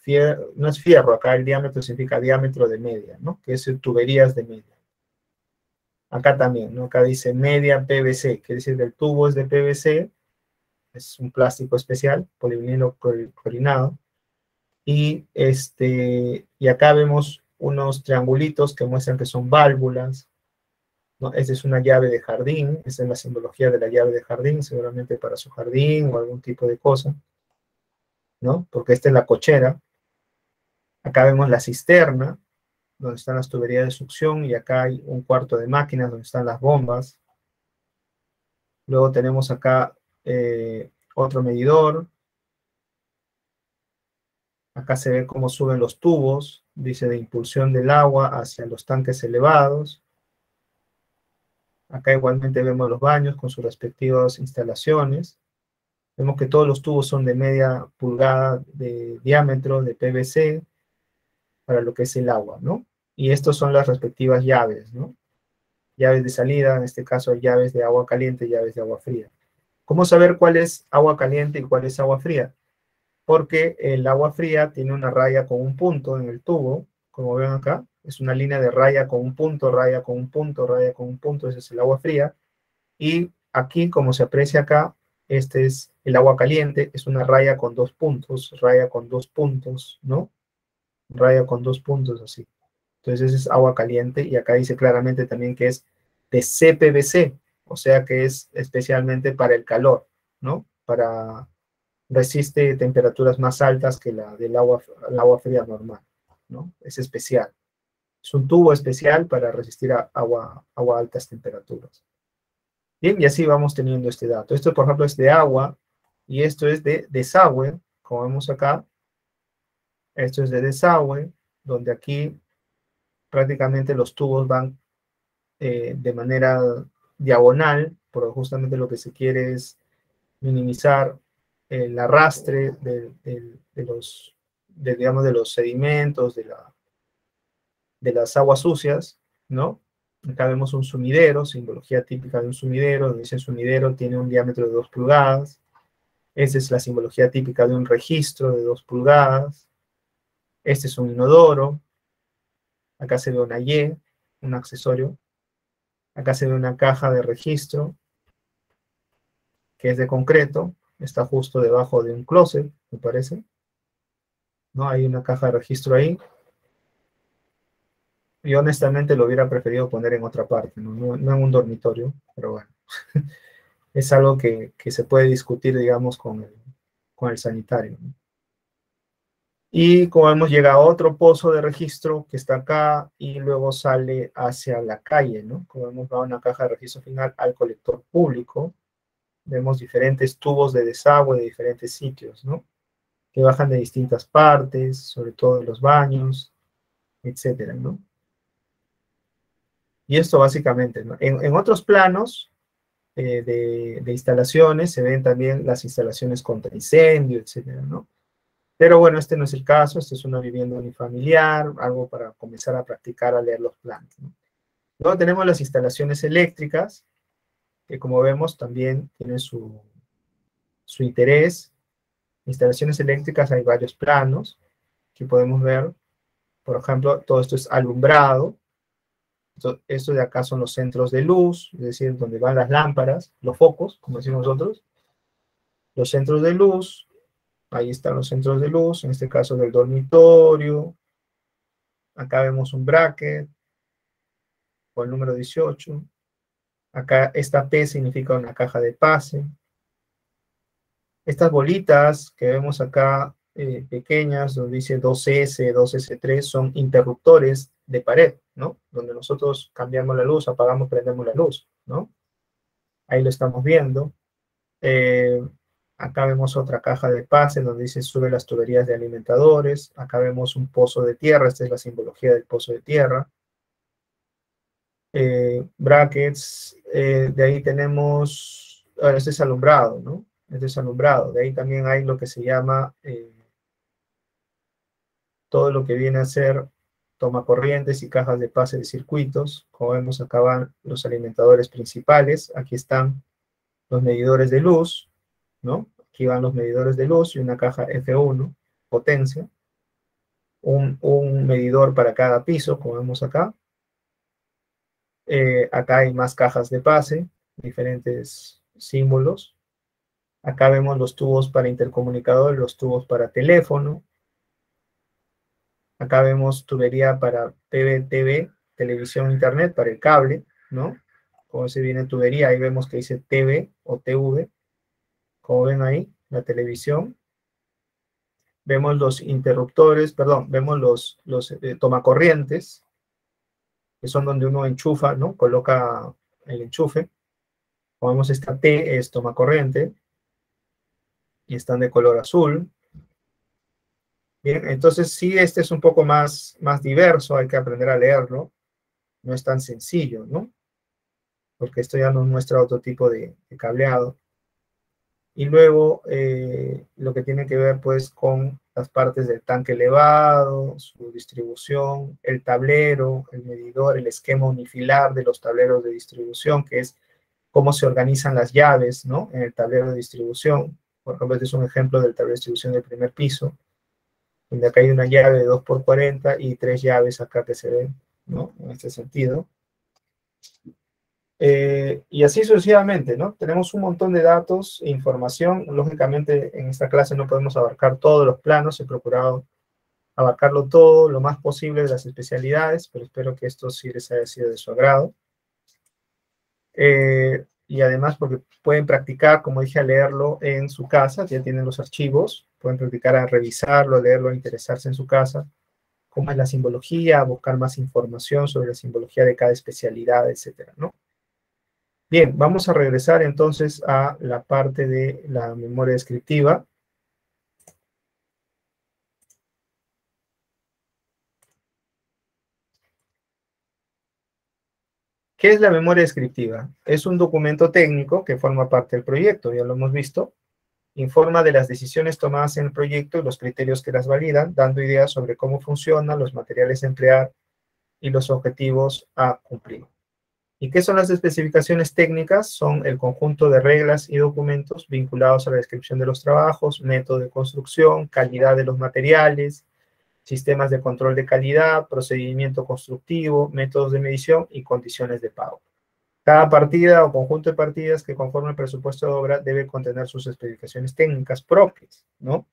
No es fierro, acá el diámetro significa diámetro de media, ¿no? Que es tuberías de media. Acá también, ¿no? Acá dice media PVC, quiere decir que el tubo es de PVC, es un plástico especial, polivinilo clorinado, y acá vemos unos triangulitos que muestran que son válvulas, ¿no? Esta es una llave de jardín, esa es la simbología de la llave de jardín, seguramente para su jardín o algún tipo de cosa, ¿no? Porque esta es la cochera. Acá vemos la cisterna, donde están las tuberías de succión, y acá hay un cuarto de máquinas donde están las bombas. Luego tenemos acá otro medidor. Acá se ve cómo suben los tubos, dice de impulsión del agua hacia los tanques elevados. Acá igualmente vemos los baños con sus respectivas instalaciones. Vemos que todos los tubos son de media pulgada de diámetro de PVC para lo que es el agua, ¿no? Y estas son las respectivas llaves, ¿no? Llaves de salida, en este caso llaves de agua caliente, llaves de agua fría. ¿Cómo saber cuál es agua caliente y cuál es agua fría? Porque el agua fría tiene una raya con un punto en el tubo, como ven acá, es una línea de raya con un punto, raya con un punto, raya con un punto, ese es el agua fría. Y aquí, como se aprecia acá, este es el agua caliente, es una raya con dos puntos, raya con dos puntos, ¿no? Raya con dos puntos así. Entonces ese es agua caliente y acá dice claramente también que es de CPVC, o sea que es especialmente para el calor, ¿no? resiste temperaturas más altas que la del agua, el agua fría normal, ¿no? Es especial. Es un tubo especial para resistir a agua a altas temperaturas. Bien, y así vamos teniendo este dato. Esto, por ejemplo, es de agua, y esto es de desagüe, como vemos acá. Esto es de desagüe, donde aquí prácticamente los tubos van de manera diagonal, porque justamente lo que se quiere es minimizar el arrastre digamos, de los sedimentos, de las aguas sucias, ¿no? Acá vemos un sumidero, simbología típica de un sumidero, donde dice sumidero tiene un diámetro de 2 pulgadas. Esa es la simbología típica de un registro de 2 pulgadas. Este es un inodoro. Acá se ve una Y, un accesorio. Acá se ve una caja de registro, que es de concreto. Está justo debajo de un closet, me parece. ¿No? Hay una caja de registro ahí. Yo honestamente lo hubiera preferido poner en otra parte, no en un dormitorio, pero bueno. Es algo que se puede discutir, digamos, con el sanitario, ¿no? Y como vemos, llega a otro pozo de registro que está acá y luego sale hacia la calle, ¿no? Como vemos, va una caja de registro final al colector público. Vemos diferentes tubos de desagüe de diferentes sitios, ¿no? Que bajan de distintas partes, sobre todo de los baños, etcétera, ¿no? Y esto básicamente, ¿no? En otros planos de instalaciones se ven también las instalaciones contra incendio, etcétera, ¿no? Pero bueno, este no es el caso, esta es una vivienda unifamiliar, algo para comenzar a practicar a leer los planos, ¿no? Luego tenemos las instalaciones eléctricas, que como vemos también tienen su interés. Instalaciones eléctricas hay varios planos, que podemos ver, por ejemplo, todo esto es alumbrado. Esto de acá son los centros de luz, es decir, donde van las lámparas, los focos, como decimos nosotros. Los centros de luz, ahí están los centros de luz, en este caso del dormitorio. Acá vemos un bracket con el número 18. Acá esta P significa una caja de pase. Estas bolitas que vemos acá pequeñas, donde dice 2S, 2S3, son interruptores de pared, ¿no? Donde nosotros cambiamos la luz, apagamos, prendemos la luz, ¿no? Ahí lo estamos viendo. Eh, Acá vemos otra caja de pase donde dice sube las tuberías de alimentadores. Acá vemos un pozo de tierra, esta es la simbología del pozo de tierra. Brackets, de ahí tenemos, ahora este es alumbrado, ¿no? Este es alumbrado. De ahí también hay lo que se llama todo lo que viene a ser tomacorrientes y cajas de pase de circuitos. Como vemos, acá van los alimentadores principales. Aquí están los medidores de luz, ¿no? Aquí van los medidores de luz y una caja F1, potencia. Un medidor para cada piso, como vemos acá. Acá hay más cajas de pase, diferentes símbolos. Acá vemos los tubos para intercomunicador, los tubos para teléfono. Acá vemos tubería para TV, televisión, internet, para el cable, ¿no? Como se viene tubería, ahí vemos que dice TV o TV. Como ven ahí, la televisión. Vemos los interruptores, perdón, vemos los tomacorrientes, que son donde uno enchufa, ¿no? Coloca el enchufe. Como vemos, esta T es tomacorriente y están de color azul. Bien, entonces sí, este es un poco más diverso, hay que aprender a leerlo. No es tan sencillo, ¿no? Porque esto ya nos muestra otro tipo de cableado. Y luego lo que tiene que ver pues con las partes del tanque elevado, su distribución, el tablero, el medidor, el esquema unifilar de los tableros de distribución, que es cómo se organizan las llaves, ¿no? En el tablero de distribución. Por ejemplo, este es un ejemplo del tablero de distribución del primer piso, donde acá hay una llave de 2x40 y 3 llaves acá que se ven, ¿no? En este sentido. Y así sucesivamente, ¿no? Tenemos un montón de datos e información. Lógicamente, en esta clase no podemos abarcar todos los planos. He procurado abarcarlo todo, lo más posible de las especialidades, pero espero que esto sí les haya sido de su agrado. y además porque pueden practicar, como dije, a leerlo en su casa, ya tienen los archivos, pueden practicar a revisarlo, a leerlo, a interesarse en su casa, cómo es la simbología, buscar más información sobre la simbología de cada especialidad, etcétera, ¿no? Bien, vamos a regresar entonces a la parte de la memoria descriptiva. ¿Qué es la memoria descriptiva? Es un documento técnico que forma parte del proyecto, ya lo hemos visto. Informa de las decisiones tomadas en el proyecto y los criterios que las validan, dando ideas sobre cómo funciona, los materiales a emplear y los objetivos a cumplir. ¿Y qué son las especificaciones técnicas? Son el conjunto de reglas y documentos vinculados a la descripción de los trabajos, método de construcción, calidad de los materiales, sistemas de control de calidad, procedimiento constructivo, métodos de medición y condiciones de pago. Cada partida o conjunto de partidas que conforman el presupuesto de obra debe contener sus especificaciones técnicas propias, ¿no?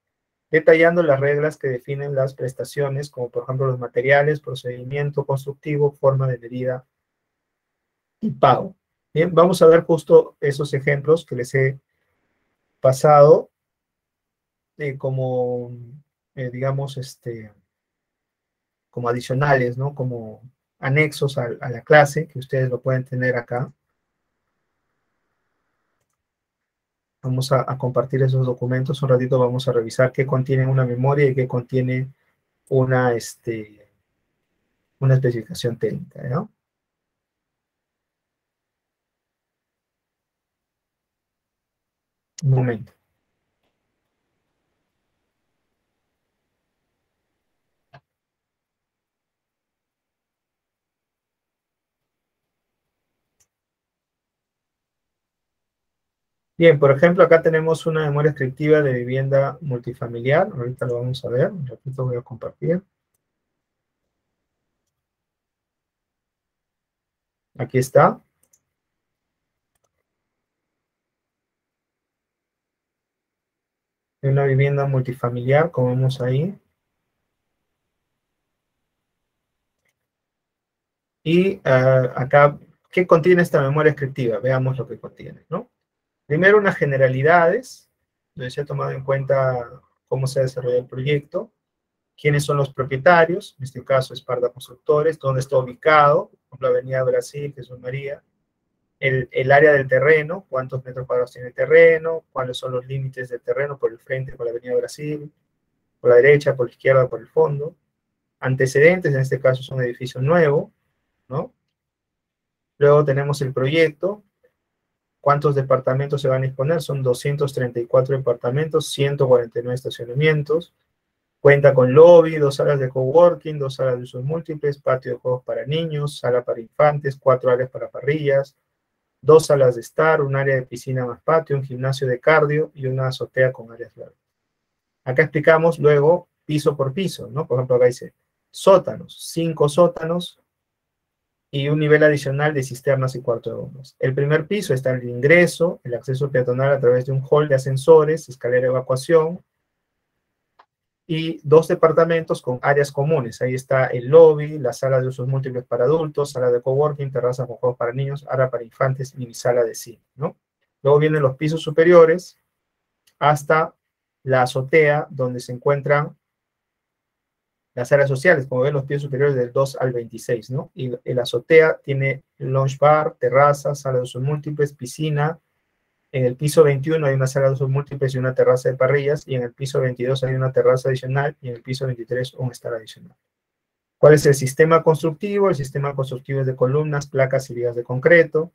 Detallando las reglas que definen las prestaciones, como por ejemplo los materiales, procedimiento constructivo, forma de medida y pago. Bien, vamos a ver justo esos ejemplos que les he pasado como, digamos, como adicionales, ¿no? Como anexos a la clase, que ustedes lo pueden tener acá. Vamos a compartir esos documentos. Un ratito vamos a revisar qué contiene una memoria y qué contiene una, una especificación técnica, ¿no? Un momento. Bien, por ejemplo, acá tenemos una memoria descriptiva de vivienda multifamiliar. Ahorita lo vamos a ver. Un ratito voy a compartir. Aquí está. Una vivienda multifamiliar, como vemos ahí. Y acá, ¿qué contiene esta memoria descriptiva? Veamos lo que contiene, ¿no? Primero, unas generalidades, donde se ha tomado en cuenta cómo se ha desarrollado el proyecto, quiénes son los propietarios, en este caso Esparta Constructores, dónde está ubicado, por ejemplo, Avenida Brasil, Jesús María, el área del terreno, cuántos metros cuadrados tiene el terreno, cuáles son los límites del terreno por el frente, por la Avenida Brasil, por la derecha, por la izquierda, por el fondo, antecedentes, en este caso es un edificio nuevo, ¿no? Luego tenemos el proyecto, cuántos departamentos se van a disponer, son 234 departamentos, 149 estacionamientos, cuenta con lobby, 2 salas de coworking, 2 salas de usos múltiples, patio de juegos para niños, sala para infantes, 4 áreas para parrillas, 2 salas de estar, un área de piscina más patio, un gimnasio de cardio y una azotea con áreas verdes. Acá explicamos luego piso por piso, ¿no? Por ejemplo, acá dice sótanos, 5 sótanos y un nivel adicional de cisternas y cuarto de bombas. El primer piso está el ingreso, el acceso peatonal a través de un hall de ascensores, escalera de evacuación, y 2 departamentos con áreas comunes. Ahí está el lobby, la sala de usos múltiples para adultos, sala de coworking, terraza con juegos para niños, área para infantes y sala de cine, ¿no? Luego vienen los pisos superiores hasta la azotea, donde se encuentran las áreas sociales, como ven los pisos superiores del 2 al 26, ¿no? Y la azotea tiene lounge bar, terraza, sala de usos múltiples, piscina. En el piso 21 hay una sala de usos múltiples y una terraza de parrillas, y en el piso 22 hay una terraza adicional, y en el piso 23 un estar adicional. ¿Cuál es el sistema constructivo? El sistema constructivo es de columnas, placas y vigas de concreto.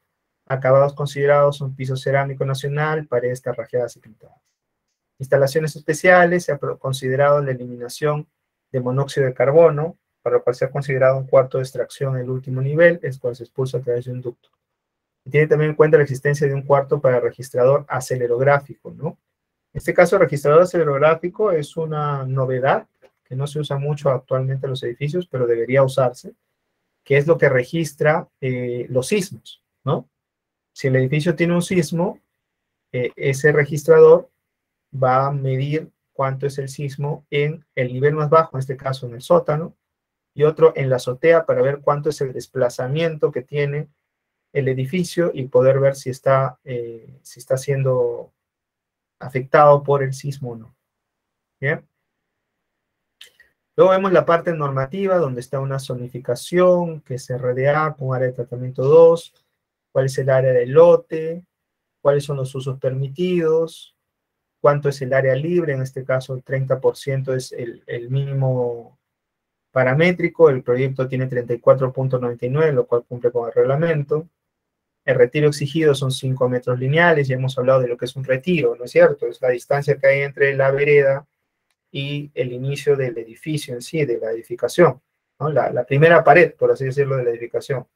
Acabados considerados son piso cerámico nacional, paredes carrajeadas y pintadas. Instalaciones especiales, se ha considerado la eliminación de monóxido de carbono, para lo cual se ha considerado un cuarto de extracción en el último nivel, el cual se expulsa a través de un ducto. Y tiene también en cuenta la existencia de un cuarto para registrador acelerográfico, ¿no? En este caso, el registrador acelerográfico es una novedad que no se usa mucho actualmente en los edificios, pero debería usarse, que es lo que registra los sismos, ¿no? Si el edificio tiene un sismo, ese registrador va a medir cuánto es el sismo en el nivel más bajo, en este caso en el sótano, y otro en la azotea para ver cuánto es el desplazamiento que tiene el edificio y poder ver si está siendo afectado por el sismo o no. ¿Bien? Luego vemos la parte normativa, donde está una zonificación, que es RDA con área de tratamiento 2, cuál es el área del lote, cuáles son los usos permitidos, cuánto es el área libre, en este caso el 30% es el mínimo paramétrico, el proyecto tiene 34.99, lo cual cumple con el reglamento. El retiro exigido son 5 metros lineales, ya hemos hablado de lo que es un retiro, ¿no es cierto? Es la distancia que hay entre la vereda y el inicio del edificio en sí, de la edificación, ¿no? La primera pared, por así decirlo, de la edificación.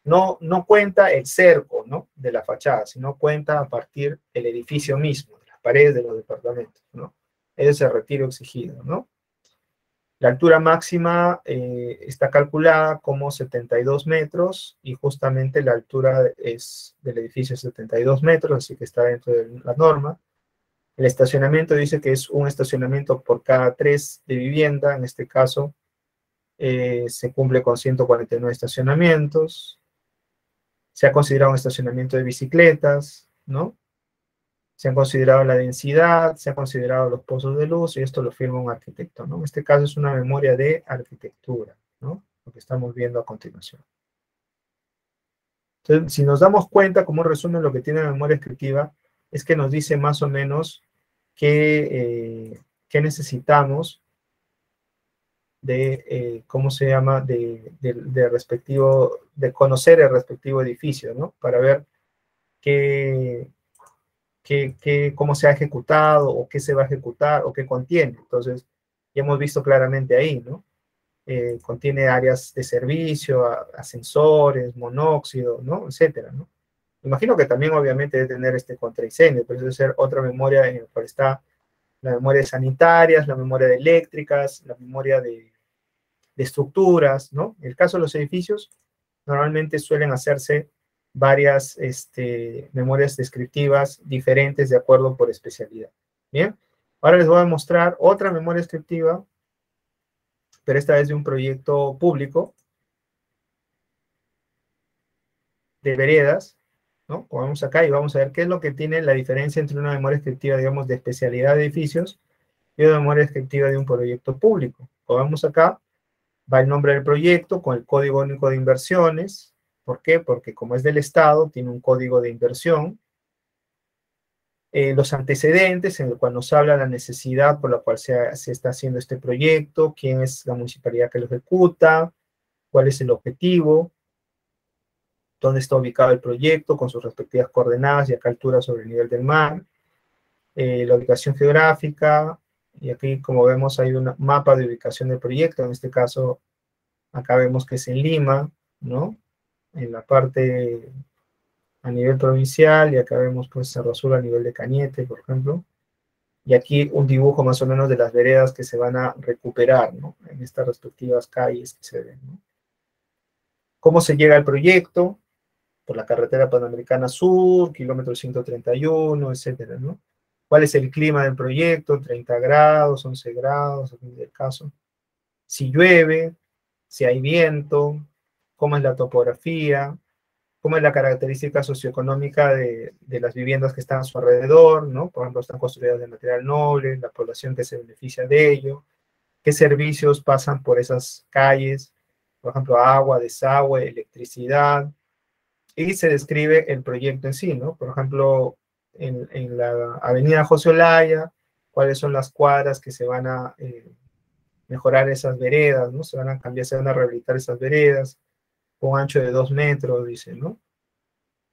No, no cuenta el cerco, ¿no?, de la fachada, sino cuenta a partir del edificio mismo, de las paredes de los departamentos, ¿no? Ese es el retiro exigido, ¿no? La altura máxima está calculada como 72 metros y justamente la altura del edificio es 72 metros, así que está dentro de la norma. El estacionamiento dice que es un estacionamiento por cada 3 de vivienda, en este caso se cumple con 149 estacionamientos. Se ha considerado un estacionamiento de bicicletas, ¿no? Se han considerado la densidad, se han considerado los pozos de luz, y esto lo firma un arquitecto, ¿no? En este caso es una memoria de arquitectura, ¿no? Lo que estamos viendo a continuación. Entonces, si nos damos cuenta, como resumen, lo que tiene la memoria descriptiva es que nos dice más o menos qué necesitamos de, ¿cómo se llama?, de conocer el respectivo edificio, ¿no? Para ver cómo se ha ejecutado, o qué se va a ejecutar, o qué contiene. Entonces, ya hemos visto claramente ahí, ¿no? Contiene áreas de servicio, ascensores, monóxido, ¿no?, etcétera, ¿no? Imagino que también obviamente debe tener contra incendio, pero eso debe ser otra memoria en la cual está la memoria de sanitarias, la memoria de eléctricas, la memoria de estructuras, ¿no? En el caso de los edificios, normalmente suelen hacerse varias memorias descriptivas diferentes de acuerdo por especialidad. Bien, ahora les voy a mostrar otra memoria descriptiva, pero esta vez de un proyecto público de veredas, ¿no? Como vamos acá y vamos a ver qué es lo que tiene la diferencia entre una memoria descriptiva, digamos, de especialidad de edificios y una memoria descriptiva de un proyecto público. Como vamos acá, va el nombre del proyecto con el código único de inversiones. ¿Por qué? Porque como es del Estado, tiene un código de inversión. Los antecedentes, en el cual nos habla la necesidad por la cual se está haciendo este proyecto, quién es la municipalidad que lo ejecuta, cuál es el objetivo, dónde está ubicado el proyecto con sus respectivas coordenadas y a qué altura sobre el nivel del mar, la ubicación geográfica, y aquí, como vemos, hay un mapa de ubicación del proyecto. En este caso, acá vemos que es en Lima, ¿no?, en la parte a nivel provincial, y acá vemos pues Cerro Azul a nivel de Cañete, por ejemplo, y aquí un dibujo más o menos de las veredas que se van a recuperar, ¿no?, en estas respectivas calles que se ven, ¿no? ¿Cómo se llega al proyecto? Por la carretera Panamericana Sur, kilómetro 131, etcétera, ¿no? ¿Cuál es el clima del proyecto? 30 grados, 11 grados, depende del caso. Si llueve, si hay viento, cómo es la topografía, cómo es la característica socioeconómica de las viviendas que están a su alrededor, ¿no? Por ejemplo, están construidas de material noble, la población que se beneficia de ello, qué servicios pasan por esas calles, por ejemplo, agua, desagüe, electricidad, y se describe el proyecto en sí, ¿no? Por ejemplo, en la avenida José Olaya, cuáles son las cuadras que se van a mejorar esas veredas, ¿no? Se van a cambiar, se van a rehabilitar esas veredas, con ancho de 2 metros, dice, ¿no?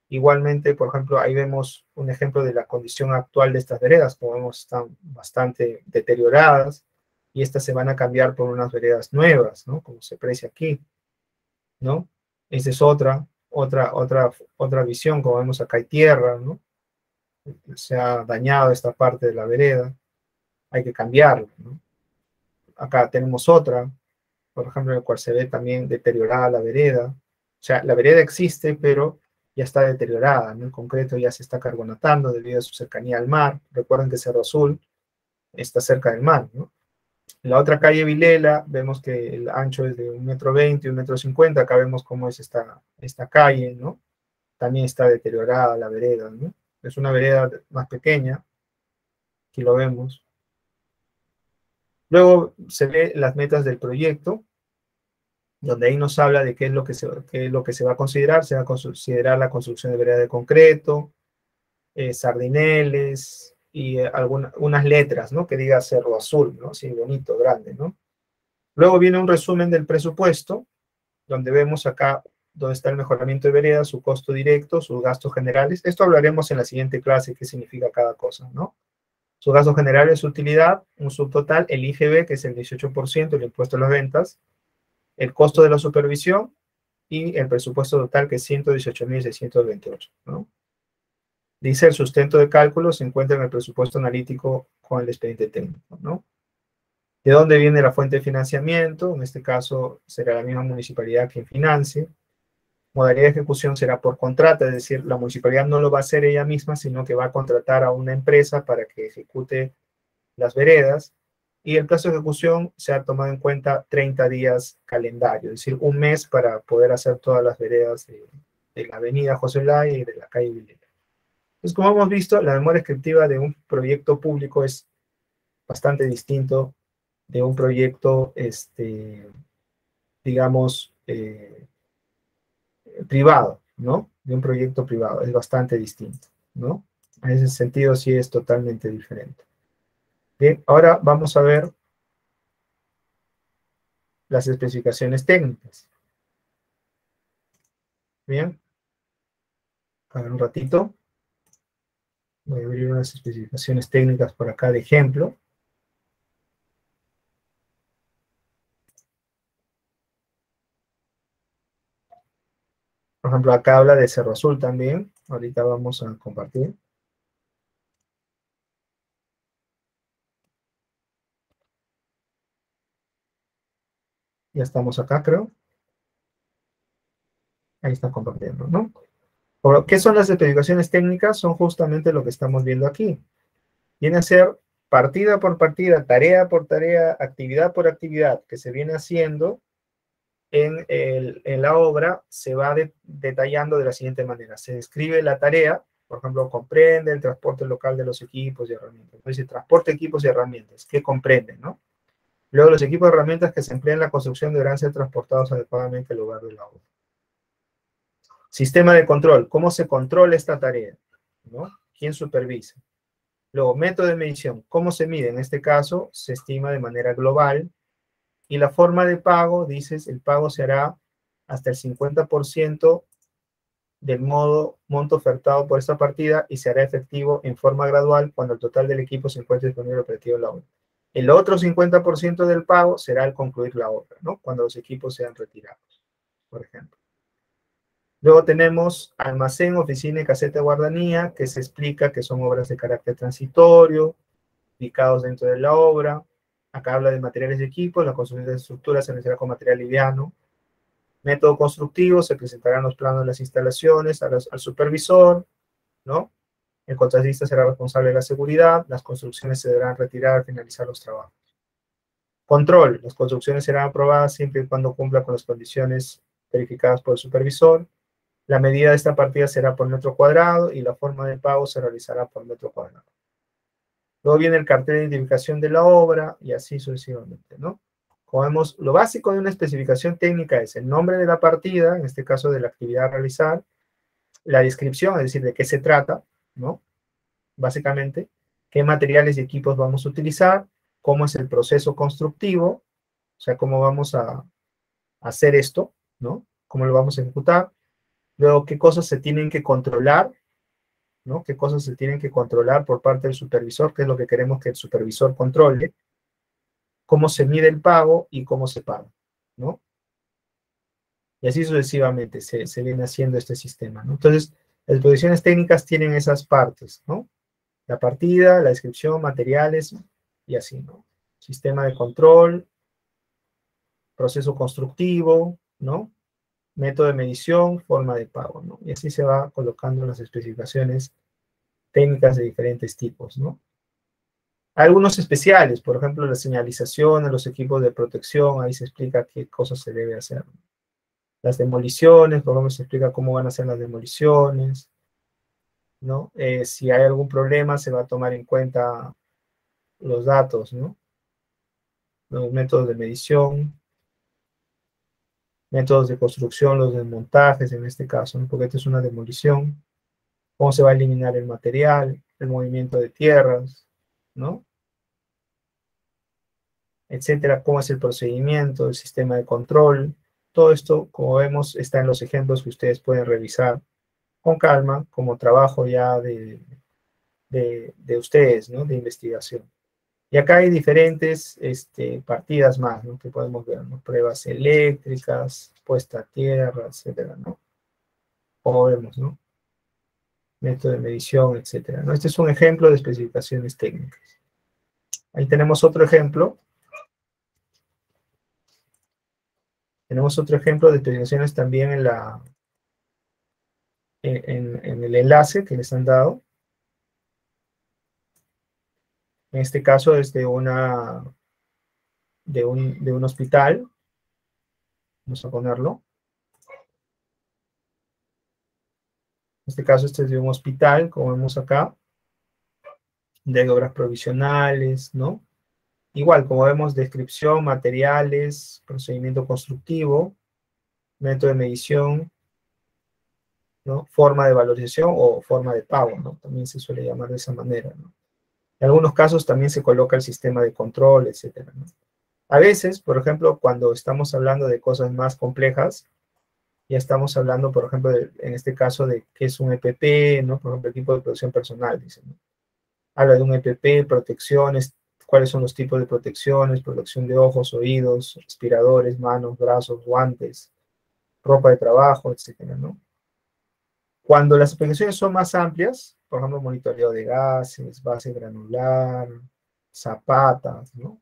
Igualmente, por ejemplo, ahí vemos un ejemplo de la condición actual de estas veredas. Como vemos, están bastante deterioradas, y estas se van a cambiar por unas veredas nuevas, ¿no?, como se aprecia aquí, ¿no? Esa es otra visión. Como vemos, acá hay tierra, ¿no? Se ha dañado esta parte de la vereda, hay que cambiarla, ¿no? Acá tenemos otra, por ejemplo, en el cual se ve también deteriorada la vereda. O sea, la vereda existe, pero ya está deteriorada, ¿no? En concreto ya se está carbonatando debido a su cercanía al mar. Recuerden que Cerro Azul está cerca del mar, ¿no? En la otra calle Vilela vemos que el ancho es de 1,20 m, 1,50 m. Acá vemos cómo es esta calle, ¿no? también está deteriorada la vereda, ¿no? Es una vereda más pequeña, aquí lo vemos. Luego se ve las metas del proyecto, donde ahí nos habla de qué es lo que se va a considerar. Se va a considerar la construcción de vereda de concreto, sardineles y unas letras, ¿no? Que diga Cerro Azul, ¿no? Así bonito, grande, ¿no? Luego viene un resumen del presupuesto, donde vemos acá donde está el mejoramiento de veredas, su costo directo, sus gastos generales. Esto hablaremos en la siguiente clase, qué significa cada cosa, ¿no? Sus gastos generales, su utilidad, un subtotal, el IGB, que es el 18%, el impuesto a las ventas, el costo de la supervisión y el presupuesto total, que es 118.628, ¿no? Dice el sustento de cálculo se encuentra en el presupuesto analítico con el expediente técnico, ¿no? ¿De dónde viene la fuente de financiamiento? En este caso será la misma municipalidad quien financie. Modalidad de ejecución será por contrato, es decir, la municipalidad no lo va a hacer ella misma, sino que va a contratar a una empresa para que ejecute las veredas. Y el plazo de ejecución se ha tomado en cuenta 30 días calendario, es decir, un mes para poder hacer todas las veredas de la avenida José Laya y de la calle Villela. Entonces, como hemos visto, la memoria descriptiva de un proyecto público es bastante distinto de un proyecto, digamos, privado, ¿no? De un proyecto privado, es bastante distinto, ¿no? En ese sentido sí es totalmente diferente. Bien, ahora vamos a ver las especificaciones técnicas. Bien, a ver un ratito. Voy a abrir unas especificaciones técnicas por acá de ejemplo. Por ejemplo, acá habla de Cerro Azul también. Ahorita vamos a compartir. Ya estamos acá, creo. Ahí está compartiendo, ¿no? ¿Qué son las especificaciones técnicas? Son justamente lo que estamos viendo aquí. Viene a ser partida por partida, tarea por tarea, actividad por actividad que se viene haciendo en la obra, se va detallando de la siguiente manera. Se describe la tarea, por ejemplo, comprende el transporte local de los equipos y herramientas. Entonces, transporte, equipos y herramientas, ¿qué comprende, no? Luego, los equipos y herramientas que se emplean en la construcción deberán ser transportados adecuadamente al lugar de la obra. Sistema de control, ¿cómo se controla esta tarea? ¿No? ¿Quién supervisa? Luego, método de medición, ¿cómo se mide? En este caso, se estima de manera global. Y la forma de pago, dices, el pago se hará hasta el 50% del monto ofertado por esta partida y se hará efectivo en forma gradual cuando el total del equipo se encuentre disponible operativo en la obra. El otro 50% del pago será al concluir la obra, ¿no? Cuando los equipos sean retirados, por ejemplo. Luego tenemos almacén, oficina y caseta de guardanía, que se explica que son obras de carácter transitorio, ubicados dentro de la obra. Acá habla de materiales y equipos, la construcción de estructuras se realizará con material liviano. Método constructivo, se presentarán los planos de las instalaciones al supervisor, ¿no? El contratista será responsable de la seguridad, las construcciones se deberán retirar al finalizar los trabajos. Control, las construcciones serán aprobadas siempre y cuando cumplan con las condiciones verificadas por el supervisor. La medida de esta partida será por metro cuadrado y la forma de pago se realizará por metro cuadrado. Luego viene el cartel de identificación de la obra y así sucesivamente, ¿no? Como vemos, lo básico de una especificación técnica es el nombre de la partida, en este caso de la actividad a realizar, la descripción, es decir, de qué se trata, ¿no? Básicamente, qué materiales y equipos vamos a utilizar, cómo es el proceso constructivo, o sea, cómo vamos a hacer esto, ¿no? Cómo lo vamos a ejecutar. Luego, qué cosas se tienen que controlar, ¿no? Qué cosas se tienen que controlar por parte del supervisor, qué es lo que queremos que el supervisor controle, cómo se mide el pago y cómo se paga, ¿no? Y así sucesivamente se viene haciendo este sistema, ¿no? Entonces, las disposiciones técnicas tienen esas partes, ¿no? La partida, la descripción, materiales y así, ¿no? Sistema de control, proceso constructivo, ¿no? Método de medición, forma de pago, ¿no? Y así se va colocando las especificaciones técnicas de diferentes tipos, ¿no? Algunos especiales, por ejemplo, la señalización, los equipos de protección, ahí se explica qué cosas se debe hacer. Las demoliciones, por ejemplo, se explica cómo van a ser las demoliciones, ¿no? Si hay algún problema, se va a tomar en cuenta los datos, ¿no? Los métodos de medición, métodos de construcción, los desmontajes en este caso, ¿no? Porque esto es una demolición, cómo se va a eliminar el material, el movimiento de tierras, ¿no? Etcétera, cómo es el procedimiento, el sistema de control. Todo esto, como vemos, está en los ejemplos que ustedes pueden revisar con calma, como trabajo ya de ustedes, ¿no? De investigación. Y acá hay diferentes partidas más, ¿no? Que podemos ver, ¿no? Pruebas eléctricas, puesta a tierra, etcétera, ¿no? Como vemos, ¿no? Método de medición, etcétera, ¿no? Este es un ejemplo de especificaciones técnicas. Ahí tenemos otro ejemplo. Tenemos otro ejemplo de especificaciones también en el enlace que les han dado. En este caso es de un hospital. Vamos a ponerlo. En este caso este es de un hospital, como vemos acá, de obras provisionales, ¿no? Igual, como vemos, descripción, materiales, procedimiento constructivo, método de medición, ¿no? Forma de valorización o forma de pago, ¿no? También se suele llamar de esa manera, ¿no? En algunos casos también se coloca el sistema de control, etcétera, ¿no? A veces, por ejemplo, cuando estamos hablando de cosas más complejas, ya estamos hablando, por ejemplo, en este caso de qué es un EPP, ¿no? Por ejemplo, equipo de protección personal, dicen, ¿no? Habla de un EPP, protecciones, cuáles son los tipos de protecciones, protección de ojos, oídos, respiradores, manos, brazos, guantes, ropa de trabajo, etcétera, ¿no? Cuando las aplicaciones son más amplias, por ejemplo, monitoreo de gases, base granular, zapatas, ¿no?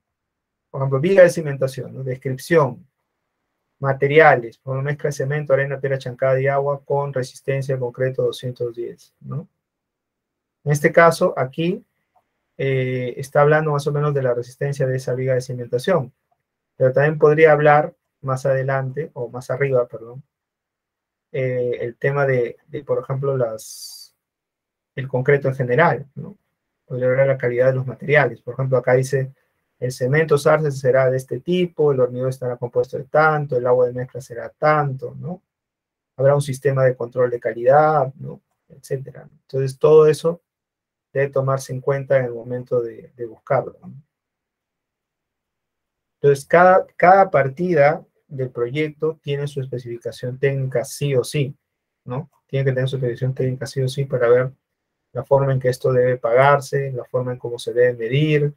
Por ejemplo, viga de cimentación, ¿no? Descripción, materiales, por ejemplo, mezcla de cemento, arena, tela chancada y agua con resistencia al concreto 210, ¿no? En este caso, aquí está hablando más o menos de la resistencia de esa viga de cimentación, pero también podría hablar más adelante, o más arriba, perdón, el tema por ejemplo, el concreto en general, ¿no? Podría hablar de la calidad de los materiales. Por ejemplo, acá dice, el cemento sarce será de este tipo, el hormigón estará compuesto de tanto, el agua de mezcla será tanto, ¿no? Habrá un sistema de control de calidad, ¿no? Etcétera. Entonces, todo eso debe tomarse en cuenta en el momento de buscarlo, ¿no? Entonces, cada partida del proyecto tiene su especificación técnica sí o sí, ¿no? Tiene que tener su especificación técnica sí o sí para ver la forma en que esto debe pagarse, la forma en cómo se debe medir.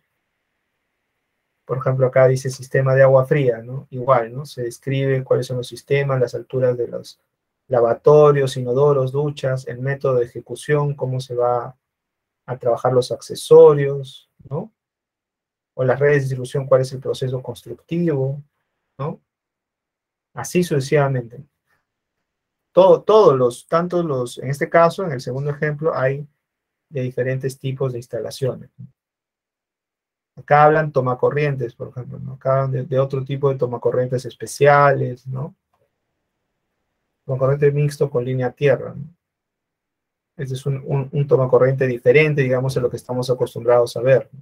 Por ejemplo, acá dice sistema de agua fría, ¿no? Igual, ¿no? Se describe cuáles son los sistemas, las alturas de los lavatorios, inodoros, duchas, el método de ejecución, cómo se va a trabajar los accesorios, ¿no? O las redes de distribución, cuál es el proceso constructivo, ¿no? Así sucesivamente. En este caso, en el segundo ejemplo, hay de diferentes tipos de instalaciones. Acá hablan tomacorrientes, por ejemplo, ¿no? Acá hablan de otro tipo de tomacorrientes especiales, ¿no? Tomacorriente mixto con línea tierra, ¿no? Este es un tomacorriente diferente, digamos, a lo que estamos acostumbrados a ver, ¿no?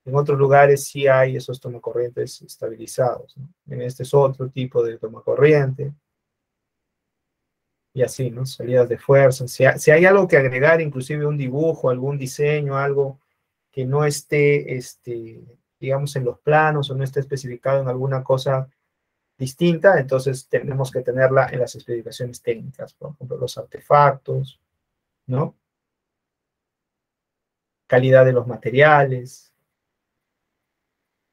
En otros lugares sí hay esos tomacorrientes estabilizados, ¿no? En este es otro tipo de tomacorriente. Y así, ¿no? Salidas de fuerza. Si hay algo que agregar, inclusive un dibujo, algún diseño, algo que no esté, digamos, en los planos o no esté especificado en alguna cosa distinta, entonces tenemos que tenerla en las especificaciones técnicas, por ejemplo, los artefactos, ¿no? Calidad de los materiales,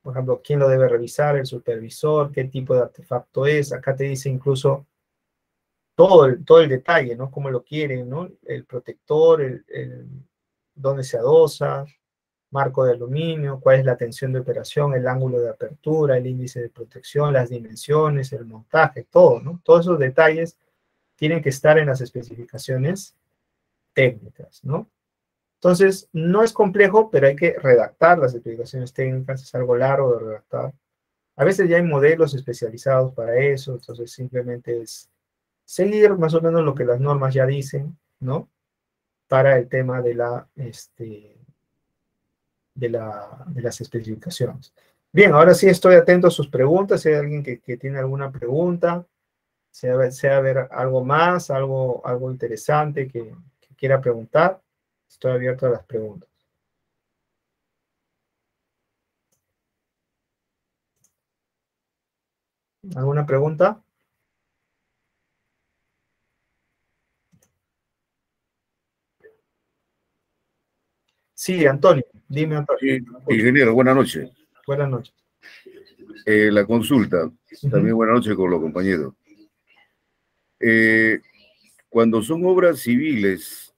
por ejemplo, quién lo debe revisar, el supervisor, qué tipo de artefacto es. Acá te dice incluso todo el detalle, ¿no? Cómo lo quieren, ¿no? El protector, dónde se adosa, marco de aluminio, cuál es la tensión de operación, el ángulo de apertura, el índice de protección, las dimensiones, el montaje, todo, ¿no? Todos esos detalles tienen que estar en las especificaciones técnicas, ¿no? Entonces, no es complejo, pero hay que redactar las especificaciones técnicas, es algo largo de redactar, A veces ya hay modelos especializados para eso, entonces simplemente es seguir más o menos lo que las normas ya dicen, ¿no? Para el tema de de las especificaciones. Bien, ahora sí estoy atento a sus preguntas. Si hay alguien que tiene alguna pregunta, sea ver algo más, algo interesante que quiera preguntar, estoy abierto a las preguntas. ¿Alguna pregunta? Sí, Antonio, dime, Antonio. Sí, ingeniero, buenas noches. Buenas noches. La consulta, también buenas noches con los compañeros. Cuando son obras civiles,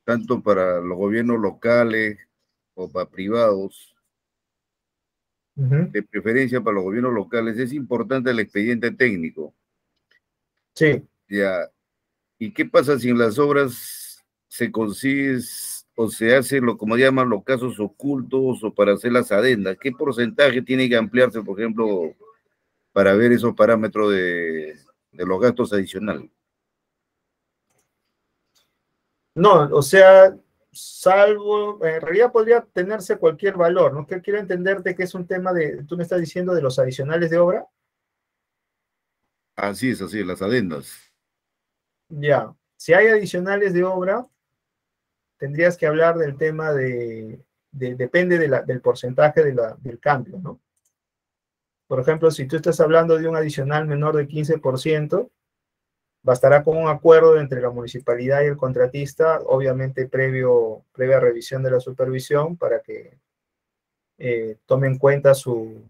tanto para los gobiernos locales o para privados, de preferencia para los gobiernos locales, es importante el expediente técnico. Sí. Ya. ¿Y qué pasa si en las obras se consigue o se hace lo como llaman los casos ocultos o para hacer las adendas? ¿Qué porcentaje tiene que ampliarse, por ejemplo, para ver esos parámetros de los gastos adicionales? No, o sea, salvo, en realidad podría tenerse cualquier valor, ¿no? Que quiero entenderte que es un tema de, tú me estás diciendo de los adicionales de obra. Así es, las adendas. Ya, si hay adicionales de obra, tendrías que hablar del tema depende del porcentaje del cambio, ¿no? Por ejemplo, si tú estás hablando de un adicional menor del 15%, bastará con un acuerdo entre la municipalidad y el contratista, obviamente previa revisión de la supervisión, para que tome en cuenta su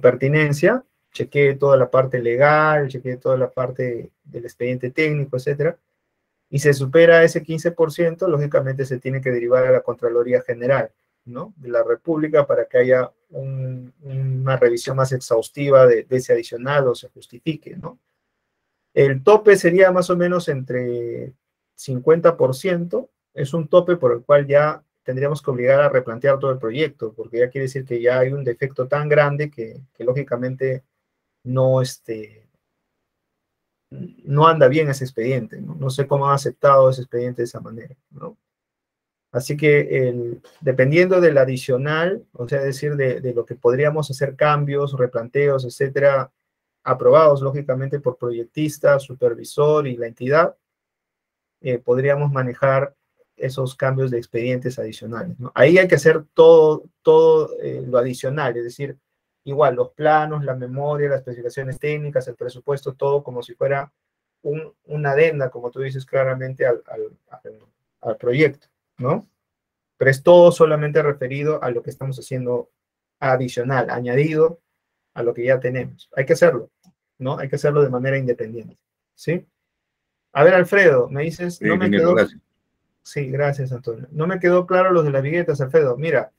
pertinencia, chequee toda la parte legal, chequee toda la parte del expediente técnico, etcétera, y se supera ese 15%, lógicamente se tiene que derivar a la Contraloría General, ¿no? De la República para que haya una revisión más exhaustiva de ese adicional o se justifique, ¿no? El tope sería más o menos entre 50%, es un tope por el cual ya tendríamos que obligar a replantear todo el proyecto, porque ya quiere decir que ya hay un defecto tan grande que lógicamente no, no anda bien ese expediente, ¿no? No sé cómo ha aceptado ese expediente de esa manera, ¿no? Así que dependiendo del adicional, o sea, es decir, de lo que podríamos hacer cambios, replanteos, etcétera, aprobados lógicamente por proyectista, supervisor y la entidad, podríamos manejar esos cambios de expedientes adicionales, ¿no? Ahí hay que hacer todo lo adicional, es decir, igual los planos, la memoria, las especificaciones técnicas, el presupuesto, todo como si fuera una adenda, como tú dices claramente, al proyecto, ¿no? Pero es todo solamente referido a lo que estamos haciendo adicional, añadido a lo que ya tenemos. Hay que hacerlo, ¿no? Hay que hacerlo de manera independiente, ¿sí? A ver, Alfredo, me dices, Sí, no me ingeniero, quedó. gracias. Sí, gracias, Antonio. No me quedó claro los de las viguetas, Alfredo. Mira,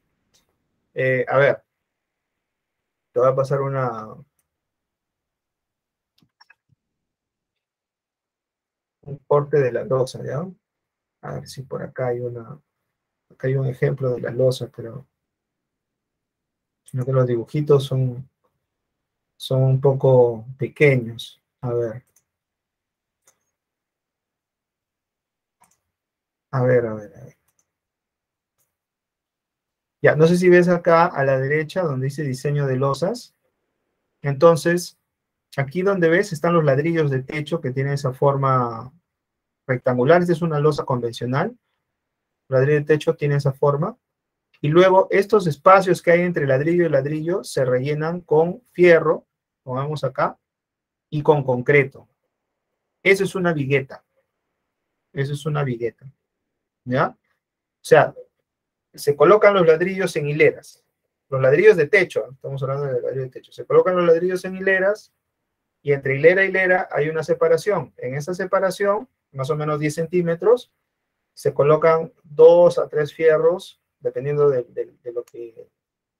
a ver, te voy a pasar un corte de la losa, ¿ya? A ver si por acá acá hay un ejemplo de la losa, pero sino que los dibujitos son un poco pequeños. A ver. Ya, no sé si ves acá a la derecha donde dice diseño de losas. Entonces, aquí donde ves están los ladrillos de techo que tienen esa forma rectangular. Esta es una losa convencional. El ladrillo de techo tiene esa forma. Y luego estos espacios que hay entre ladrillo y ladrillo se rellenan con fierro, como vemos acá, y con concreto. Eso es una vigueta. Eso es una vigueta. ¿Ya? O sea, se colocan los ladrillos en hileras. Los ladrillos de techo, estamos hablando de ladrillo de techo. Se colocan los ladrillos en hileras y entre hilera y hilera hay una separación. En esa separación, más o menos 10 centímetros, se colocan 2 a 3 fierros, dependiendo de lo que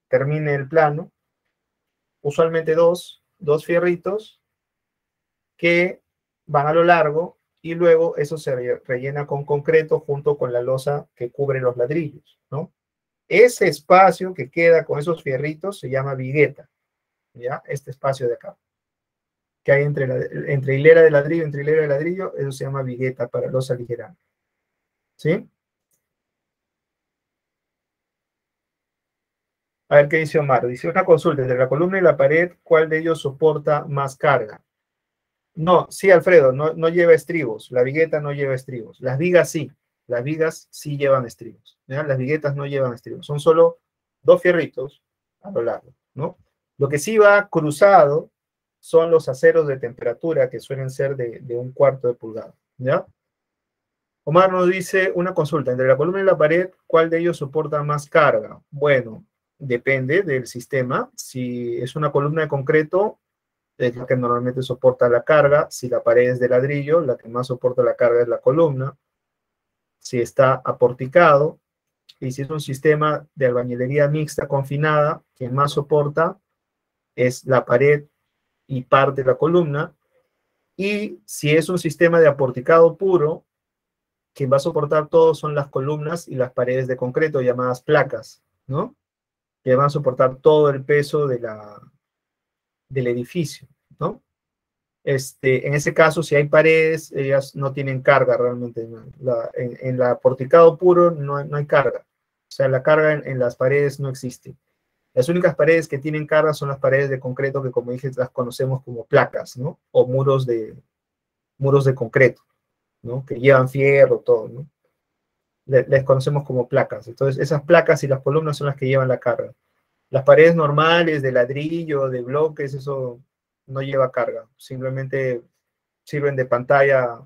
termine el plano, usualmente dos fierritos que van a lo largo y luego eso se rellena con concreto junto con la losa que cubre los ladrillos, ¿no? Ese espacio que queda con esos fierritos se llama vigueta, ¿ya? Este espacio de acá, que hay entre hilera de ladrillo, eso se llama vigueta para los aligerantes, ¿sí? A ver qué dice Omar. Dice una consulta entre la columna y la pared, ¿cuál de ellos soporta más carga? No, sí, Alfredo, no lleva estribos. La vigueta no lleva estribos. Las vigas sí. Las vigas sí llevan estribos, ¿ya? Las viguetas no llevan estribos. Son solo dos fierritos a lo largo, ¿no? Lo que sí va cruzado son los aceros de temperatura, que suelen ser de 1/4 de pulgada, ¿ya? Omar nos dice una consulta. Entre la columna y la pared, ¿cuál de ellos soporta más carga? Bueno, depende del sistema. Si es una columna de concreto, es la que normalmente soporta la carga. Si la pared es de ladrillo, la que más soporta la carga es la columna. Si está aporticado, y si es un sistema de albañilería mixta confinada, quien más soporta es la pared y parte de la columna. Y si es un sistema de aporticado puro, quien va a soportar todo son las columnas y las paredes de concreto, llamadas placas, ¿no? Que van a soportar todo el peso del edificio, ¿no? En ese caso, si hay paredes, ellas no tienen carga realmente. En el aporticado puro no hay carga. O sea, la carga en las paredes no existe. Las únicas paredes que tienen carga son las paredes de concreto, que como dije, las conocemos como placas, ¿no? O muros de concreto, ¿no? Que llevan fierro, todo, ¿no? Les conocemos como placas. Entonces, esas placas y las columnas son las que llevan la carga. Las paredes normales de ladrillo, de bloques, eso no lleva carga. Simplemente sirven de pantalla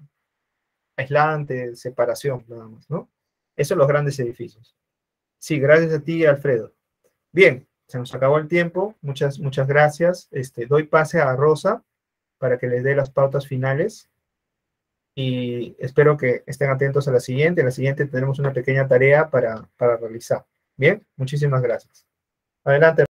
aislante, separación, nada más, ¿no? Eso en los grandes edificios. Sí, gracias a ti, Alfredo. Bien, se nos acabó el tiempo. Muchas gracias. Doy pase a Rosa para que les dé las pautas finales. Y espero que estén atentos a la siguiente. En la siguiente tenemos una pequeña tarea para realizar. Bien, muchísimas gracias. Adelante.